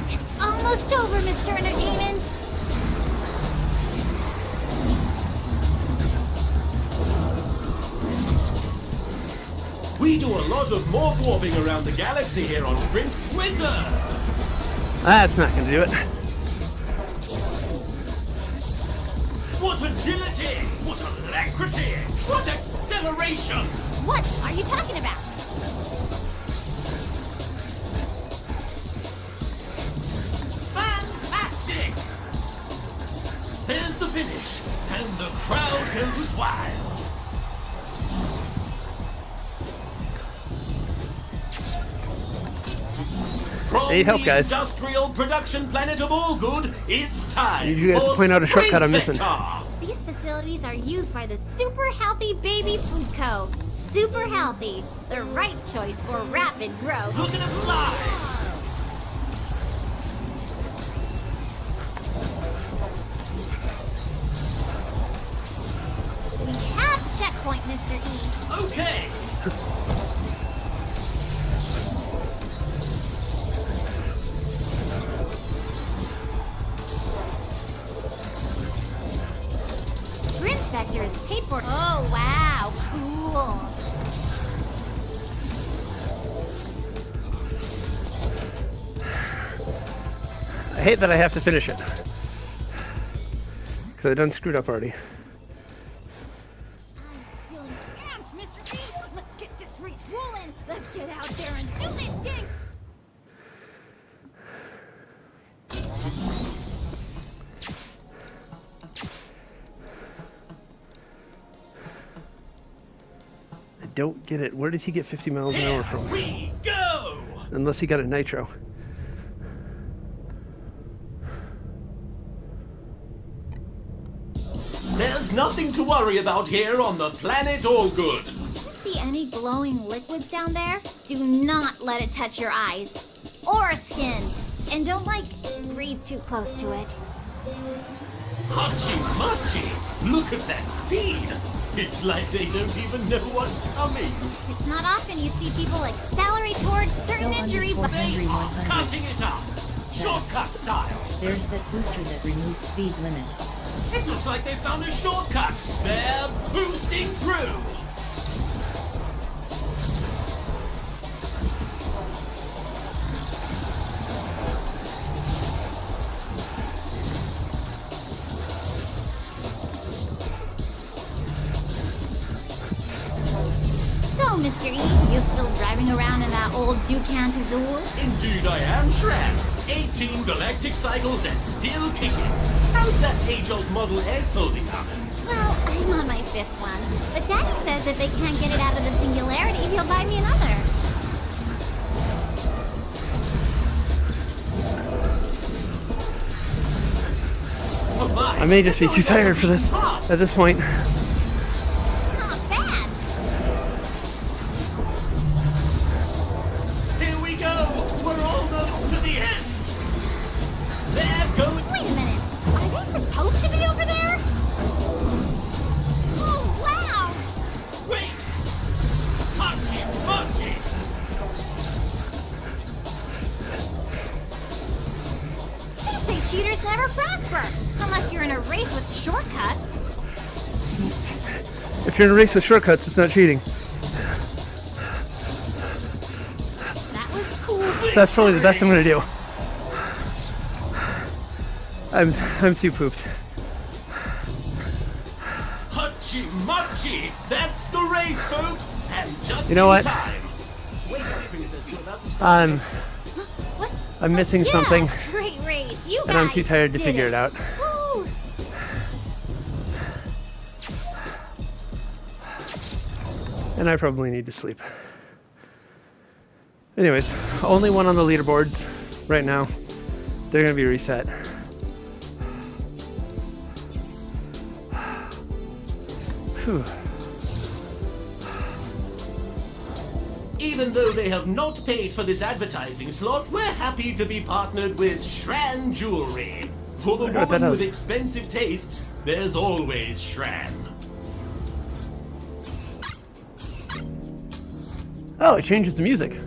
It's almost over, Mr. Entertainment. We do a lot of morph warping around the galaxy here on Sprint. Wizard! That's not gonna do it. What agility! What alacrity! What acceleration! What are you talking about? Fantastic! There's the finish, and the crowd goes wild. From Need help, the guys. industrial production planet of Allgood, it's time Need you guys to for point out a shortcut I'm Sprint missing. Vector. These facilities are used by the Super Healthy Baby Food Co. Super healthy. The right choice for rapid growth. Look at him fly! We have checkpoint, Mr. E. Okay! Sprint Vector is paid for. Oh, wow. Cool. I hate that I have to finish it. Because I done screwed up already. I'm feeling amped, Mr. E. Let's get this race rolling. Let's get out there and do this thing. I don't get it. Where did he get 50 miles an hour from? We go! Unless he got a nitro. There's nothing to worry about here on the planet Allgood. You see any glowing liquids down there? Do not let it touch your eyes or skin. And don't, breathe too close to it. Hachi machi! Look at that speed! It's like they don't even know what's coming. It's not often you see people accelerate towards certain injury, but They are 100. cutting it up! Shortcut style! There's that booster that removes speed limit. It looks like they found a shortcut! They're boosting through! So, Mr. E, you still driving around in that old Ducant Azul? Indeed I am, Shran. 18 galactic cycles and still kicking. How's that age-old Model S holding up? Well, I'm on my 5th one. But Daddy says if they can't get it out of the singularity, he'll buy me another. Oh my! I may just be too tired for this at this point. Not bad. Here we go! We're almost to the end! They're going... Wait a say cheaters never prosper, unless you're in a race with shortcuts. If you're in a race with shortcuts, it's not cheating. That was cool. That's probably the best I'm gonna do. I'm too pooped. Hachi machi! That's the race, folks! And just You know in what? time. Wake up, princess, you're about to start. What? I'm missing Yeah, something, great race. You and I'm guys too tired to did figure it out. Woo. And I probably need to sleep. Anyways, only one on the leaderboards right now. They're gonna be reset. Phew. Even though they have not paid for this advertising slot, we're happy to be partnered with Shran Jewelry. For the I heard that woman with house. expensive tastes, there's always Shran. Oh, it changes the music.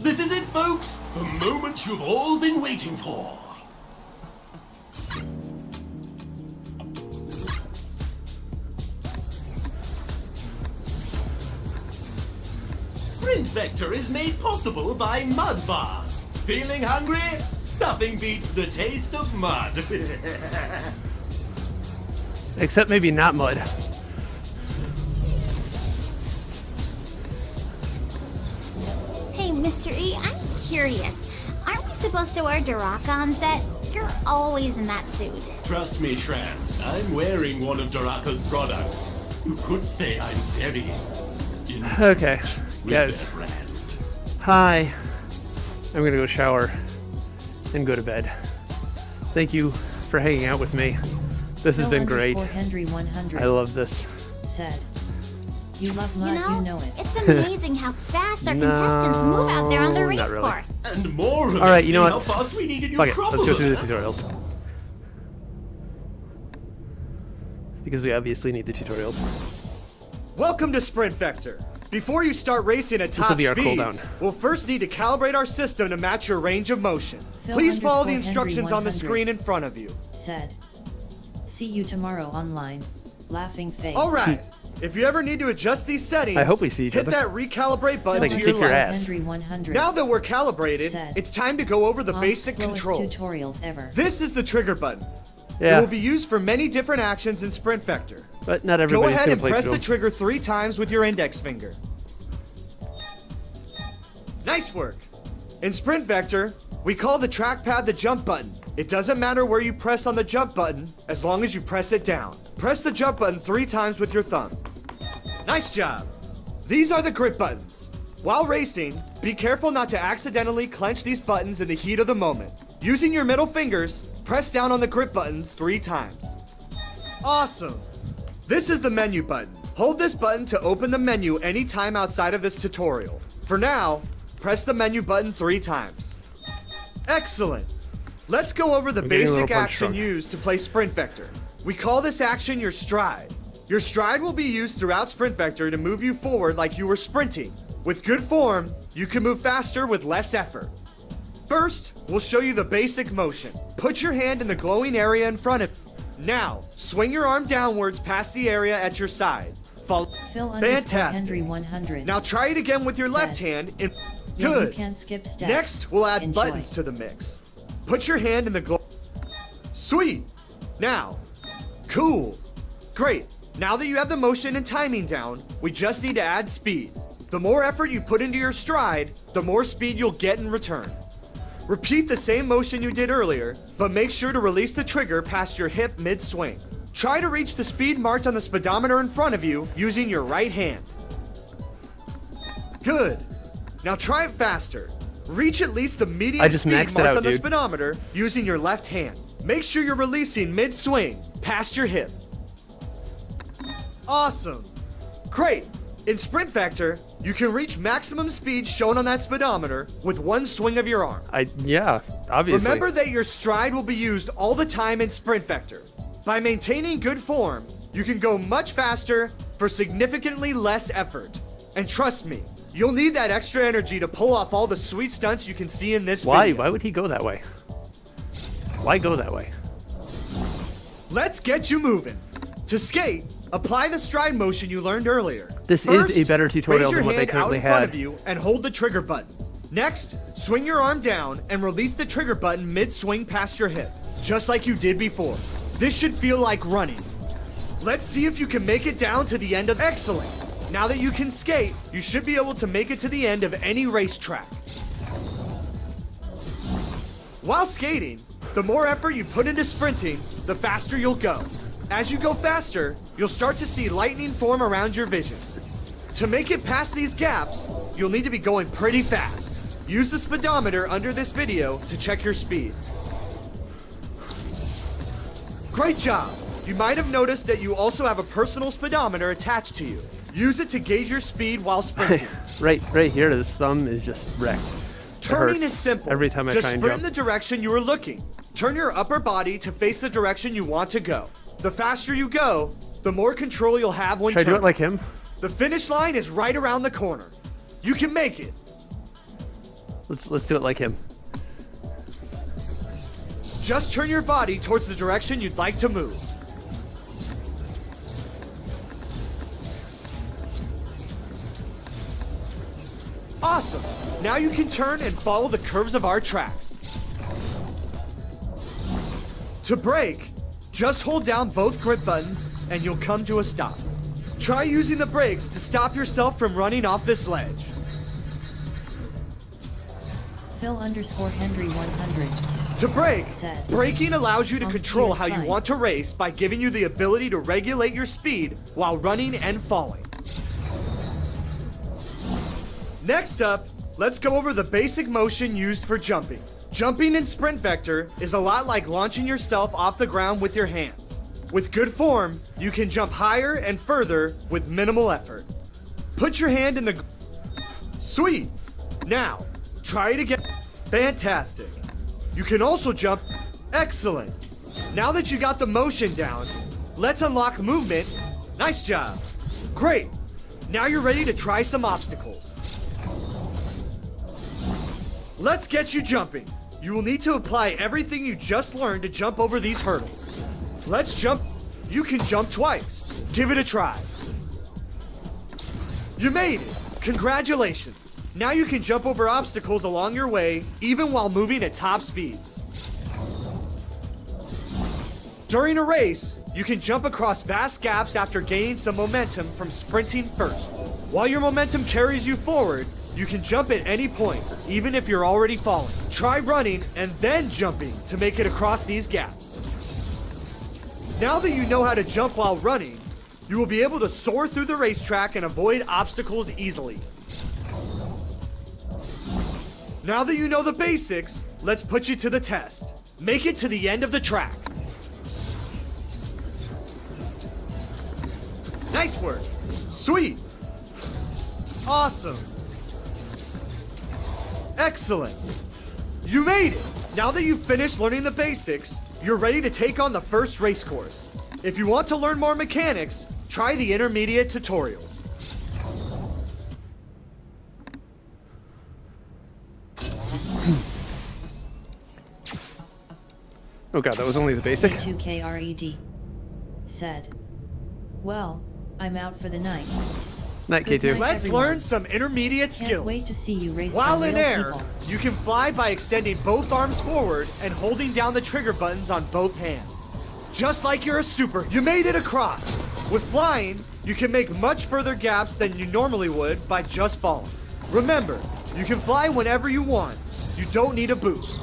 This is it, folks! The moment you've all been waiting for. Sprint Vector is made possible by mud bars. Feeling hungry? Nothing beats the taste of mud. Except maybe not mud. Hey, Mr. E, I'm curious. Aren't we supposed to wear Duraka on set? You're always in that suit. Trust me, Shran, I'm wearing one of Doraka's products. You could say I'm very in Okay, with guys. their brand. Hi. I'm gonna go shower and go to bed. Thank you for hanging out with me. This has been great. Henry 100 I love this. said, "You love mud, you know it." It's amazing how fast our contestants move out there on the No, race not really. course. And more All right, you know amazing what? how fast we needed you Fuck it, let's go through the crumble. tutorials. Because we obviously need the tutorials. Welcome to Sprint Vector. Before you start racing at This'll top be our speeds, cooldown. we'll first need to calibrate our system to match your range of motion. Phil Please follow the _Henry instructions on the 100 screen in front of you. said, "See you tomorrow online." Laughing face. Alright, if you ever need to adjust these settings, I hope we see each hit other. that recalibrate button Like to kick your your left. ass. Henry 100 Now that we're calibrated, said, it's time to go over the "Mom's basic slowest controls. tutorials ever." This is the trigger button. It Yeah, will be used for many different actions in Sprint Vector. but not Go everybody's ahead gonna and play press through the them. trigger 3 times with your index finger. Nice work. In Sprint Vector, we call the trackpad the jump button. It doesn't matter where you press on the jump button, as long as you press it down. Press the jump button 3 times with your thumb. Nice job. These are the grip buttons. While racing, be careful not to accidentally clench these buttons in the heat of the moment. Using your middle fingers, press down on the grip buttons 3 times. Awesome. This is the menu button. Hold this button to open the menu anytime outside of this tutorial. For now, press the menu button 3 times. Excellent. Let's go over the I'm getting a little basic punch action drunk. used to play Sprint Vector. We call this action your stride. Your stride will be used throughout Sprint Vector to move you forward like you were sprinting. With good form, you can move faster with less effort. First, we'll show you the basic motion. Put your hand in the glowing area in front of you. Now, swing your arm downwards past the area at your side. Follow. Phil Fantastic. Henry 100 Now try it again with your left hand. Yeah, Good. You can't skip steps. Next, we'll add Enjoy. buttons to the mix. Put your hand in the glow. Sweet. Now, cool. Great. Now that you have the motion and timing down, we just need to add speed. The more effort you put into your stride, the more speed you'll get in return. Repeat the same motion you did earlier, but make sure to release the trigger past your hip mid-swing. Try to reach the speed marked on the speedometer in front of you using your right hand. Good. Now try it faster. Reach at least the medium I just speed maxed it marked out, on the dude. speedometer using your left hand. Make sure you're releasing mid-swing, past your hip. Awesome. Great. In Sprint Vector, you can reach maximum speed shown on that speedometer with one swing of your arm. Yeah, obviously. Remember that your stride will be used all the time in Sprint Vector. By maintaining good form, you can go much faster for significantly less effort. And trust me, you'll need that extra energy to pull off all the sweet stunts you can see in this Why? video. Why would he go that way? Why go that way? Let's get you moving. To skate, apply the stride motion you learned earlier. This First, is a better tutorial raise your than what they hand currently out in front had. of you and hold the trigger button. Next, swing your arm down and release the trigger button mid-swing past your hip, just like you did before. This should feel like running. Let's see if you can make it down to the end of... Excellent. Now that you can skate, you should be able to make it to the end of any racetrack. While skating, the more effort you put into sprinting, the faster you'll go. As you go faster, you'll start to see lightning form around your vision. To make it past these gaps, you'll need to be going pretty fast. Use the speedometer under this video to check your speed. Great job! You might have noticed that you also have a personal speedometer attached to you. Use it to gauge your speed while sprinting. right here, this thumb is just wrecked. Turning hurts is simple. every time I Just try and sprint in jump. the direction you are looking. Turn your upper body to face the direction you want to go. The faster you go, the more control you'll have when Should I do turning. it like him? The finish line is right around the corner. You can make it. Let's do it like him. Just turn your body towards the direction you'd like to move. Awesome! Now you can turn and follow the curves of our tracks. To brake, just hold down both grip buttons and you'll come to a stop. Try using the brakes to stop yourself from running off this ledge. Phil_Henry 100. To brake, Set. braking allows you to On control gear how you spine. want to race by giving you the ability to regulate your speed while running and falling. Next up, let's go over the basic motion used for jumping. Jumping in Sprint Vector is a lot like launching yourself off the ground with your hands. With good form, you can jump higher and further with minimal effort. Put your hand in the... Sweet! Now, try it again. Fantastic. You can also jump. Excellent. Now that you got the motion down, let's unlock movement. Nice job. Great. Now you're ready to try some obstacles. Let's get you jumping. You will need to apply everything you just learned to jump over these hurdles. Let's jump. You can jump twice. Give it a try. You made it. Congratulations. Now you can jump over obstacles along your way, even while moving at top speeds. During a race, you can jump across vast gaps after gaining some momentum from sprinting first. While your momentum carries you forward, you can jump at any point, even if you're already falling. Try running and then jumping to make it across these gaps. Now that you know how to jump while running, you will be able to soar through the racetrack and avoid obstacles easily. Now that you know the basics, let's put you to the test. Make it to the end of the track. Nice work. Sweet. Awesome. Excellent. You made it. Now that you've finished learning the basics, you're ready to take on the first race course. If you want to learn more mechanics, try the intermediate tutorials. Oh god, that was only the basic. K2KRED said, "Well, I'm out for the night. Night Good K2. night. Let's Everyone. learn some intermediate Can't skills. wait to see you race While some in real air, people." you can fly by extending both arms forward and holding down the trigger buttons on both hands. Just like you're a super, you made it across. With flying, you can make much further gaps than you normally would by just falling. Remember, you can fly whenever you want. You don't need a boost.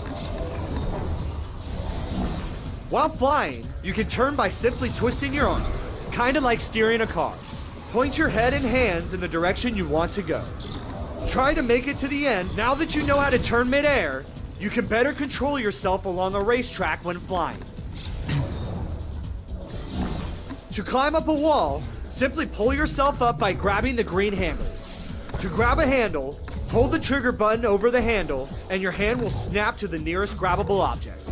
While flying, you can turn by simply twisting your arms, kind of like steering a car. Point your head and hands in the direction you want to go. Try to make it to the end. Now that you know how to turn midair, you can better control yourself along a racetrack when flying. To climb up a wall, simply pull yourself up by grabbing the green handles. To grab a handle, hold the trigger button over the handle, and your hand will snap to the nearest grabbable object.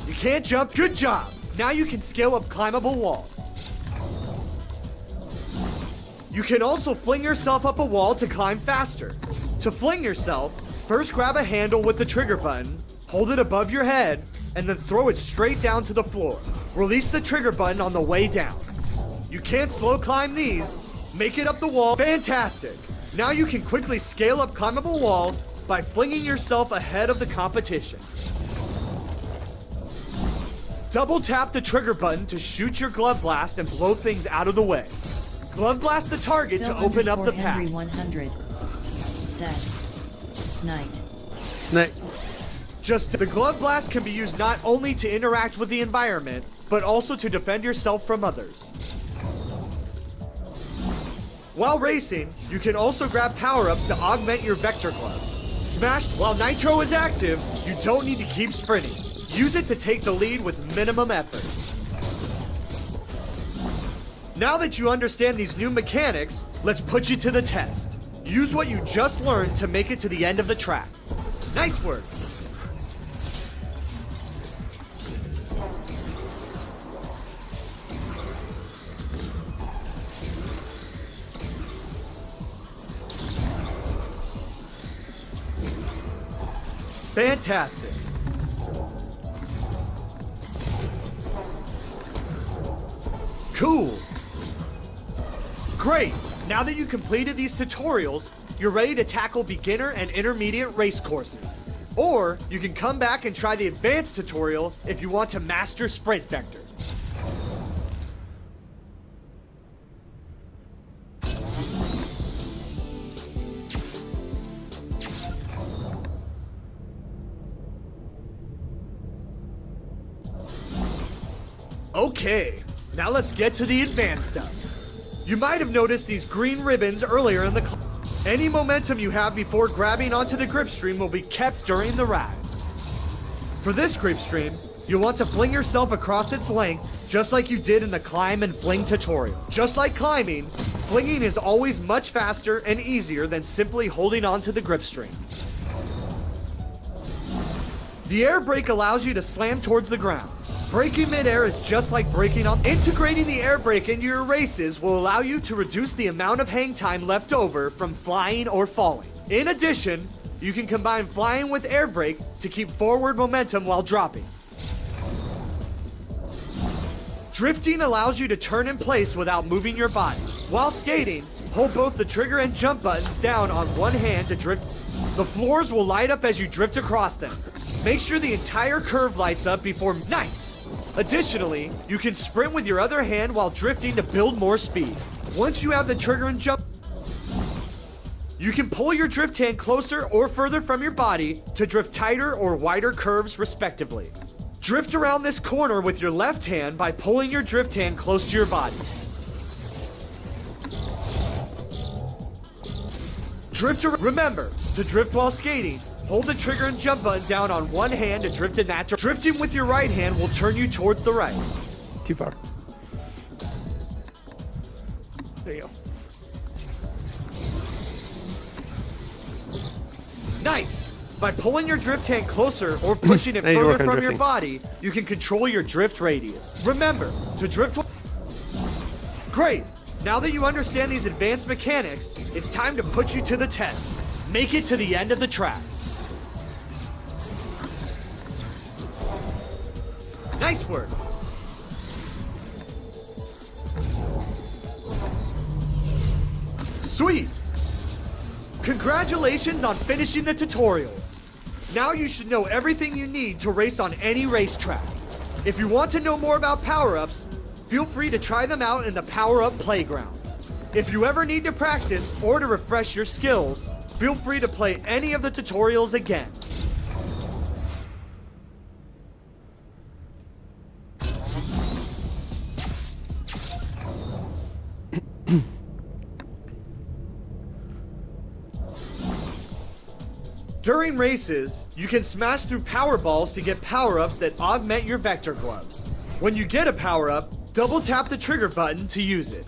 You can't jump? Good job! Now you can scale up climbable walls. You can also fling yourself up a wall to climb faster. To fling yourself, first grab a handle with the trigger button, hold it above your head, and then throw it straight down to the floor. Release the trigger button on the way down. You can't slow climb these. Make it up the wall. Fantastic! Now you can quickly scale up climbable walls by flinging yourself ahead of the competition. Double tap the trigger button to shoot your glove blast and blow things out of the way. Glove blast the target to open up the path. Henry 100 said, night. Night. The glove blast can be used not only to interact with the environment, but also to defend yourself from others. While racing, you can also grab power-ups to augment your vector gloves. Smashed while Nitro is active, you don't need to keep sprinting. Use it to take the lead with minimum effort. Now that you understand these new mechanics, let's put you to the test. Use what you just learned to make it to the end of the track. Nice work. Fantastic. Cool. Great. Now that you completed these tutorials, you're ready to tackle beginner and intermediate race courses. Or you can come back and try the advanced tutorial if you want to master Sprint Vector. Okay, now let's get to the advanced stuff. You might have noticed these green ribbons earlier in the class. Any momentum you have before grabbing onto the grip stream will be kept during the ride. For this grip stream, you'll want to fling yourself across its length, just like you did in the climb and fling tutorial. Just like climbing, flinging is always much faster and easier than simply holding onto the grip stream. The air brake allows you to slam towards the ground. Braking midair is just like braking on. Integrating the air brake into your races will allow you to reduce the amount of hang time left over from flying or falling. In addition, you can combine flying with air brake to keep forward momentum while dropping. Drifting allows you to turn in place without moving your body. While skating, hold both the trigger and jump buttons down on one hand to drift. The floors will light up as you drift across them. Make sure the entire curve lights up before. Nice! Additionally, you can sprint with your other hand while drifting to build more speed. Once you have the trigger and jump, you can pull your drift hand closer or further from your body to drift tighter or wider curves respectively. Drift around this corner with your left hand by pulling your drift hand close to your body. Remember, to drift while skating, hold the trigger and jump button down on one hand to drift in that direction. Drifting with your right hand will turn you towards the right. Too far. There you go. Nice! By pulling your drift hand closer or pushing it Now you further work on from your drifting. body, you can control your drift radius. Remember, to drift. Great! Now that you understand these advanced mechanics, it's time to put you to the test. Make it to the end of the track. Nice work. Sweet. Congratulations on finishing the tutorials. Now you should know everything you need to race on any racetrack. If you want to know more about power-ups, feel free to try them out in the power-up playground. If you ever need to practice or to refresh your skills, feel free to play any of the tutorials again. During races, you can smash through power balls to get power-ups that augment your vector gloves. When you get a power-up, double tap the trigger button to use it.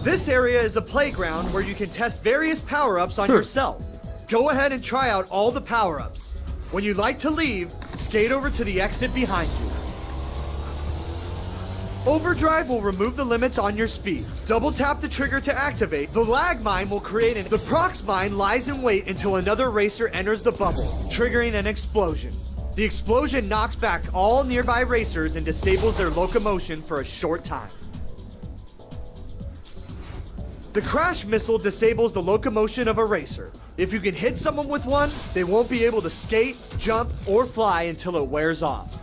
This area is a playground where you can test various power-ups on yourself. Go ahead and try out all the power-ups. When you'd like to leave, skate over to the exit behind you. Overdrive will remove the limits on your speed. Double tap the trigger to activate. The lag mine will create the prox mine lies in wait until another racer enters the bubble, triggering an explosion. The explosion knocks back all nearby racers and disables their locomotion for a short time. The crash missile disables the locomotion of a racer. If you can hit someone with one, they won't be able to skate, jump, or fly until it wears off.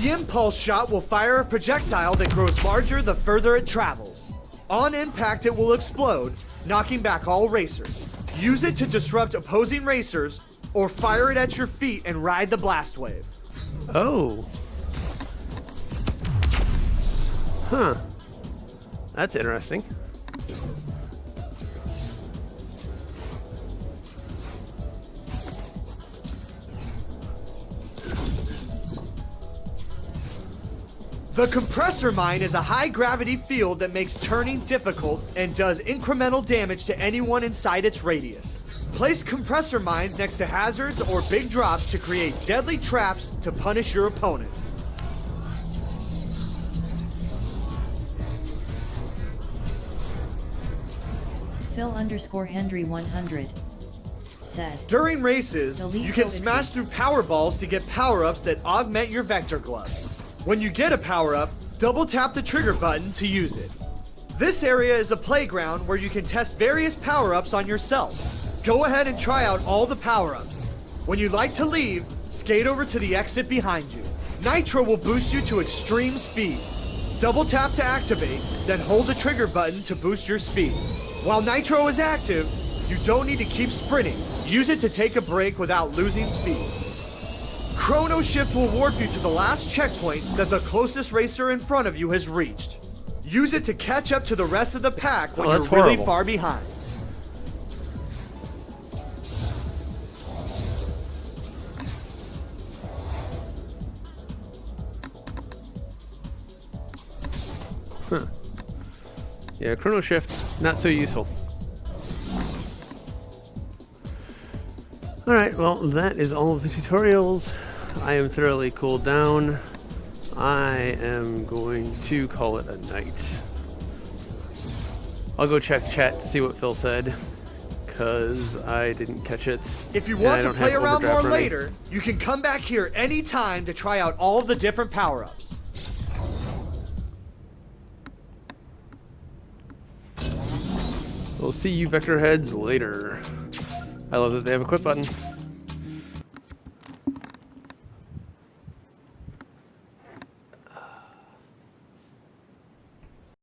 The impulse shot will fire a projectile that grows larger the further it travels. On impact, it will explode, knocking back all racers. Use it to disrupt opposing racers, or fire it at your feet and ride the blast wave. Oh. Huh. That's interesting. The compressor mine is a high-gravity field that makes turning difficult and does incremental damage to anyone inside its radius. Place compressor mines next to hazards or big drops to create deadly traps to punish your opponents. Phil_Henry100 said, During races, Delete you can poetry. smash through power balls to get power-ups that augment your vector gloves. When you get a power-up, double tap the trigger button to use it. This area is a playground where you can test various power-ups on yourself. Go ahead and try out all the power-ups. When you'd like to leave, skate over to the exit behind you. Nitro will boost you to extreme speeds. Double tap to activate, then hold the trigger button to boost your speed. While Nitro is active, you don't need to keep sprinting. Use it to take a break without losing speed. Chrono Shift will warp you to the last checkpoint that the closest racer in front of you has reached. Use it to catch up to the rest of the pack when that's you're really horrible. far behind. Huh. Yeah, Chrono Shift, not so useful. Alright, well, that is all of the tutorials. I am thoroughly cooled down. I am going to call it a night. I'll go check chat to see what Phil said, because I didn't catch it. If you and I want to don't play have around Overdrive more running. later, you can come back here anytime to try out all of the different power-ups. We'll see you Vector Heads later. I love that they have a quit button.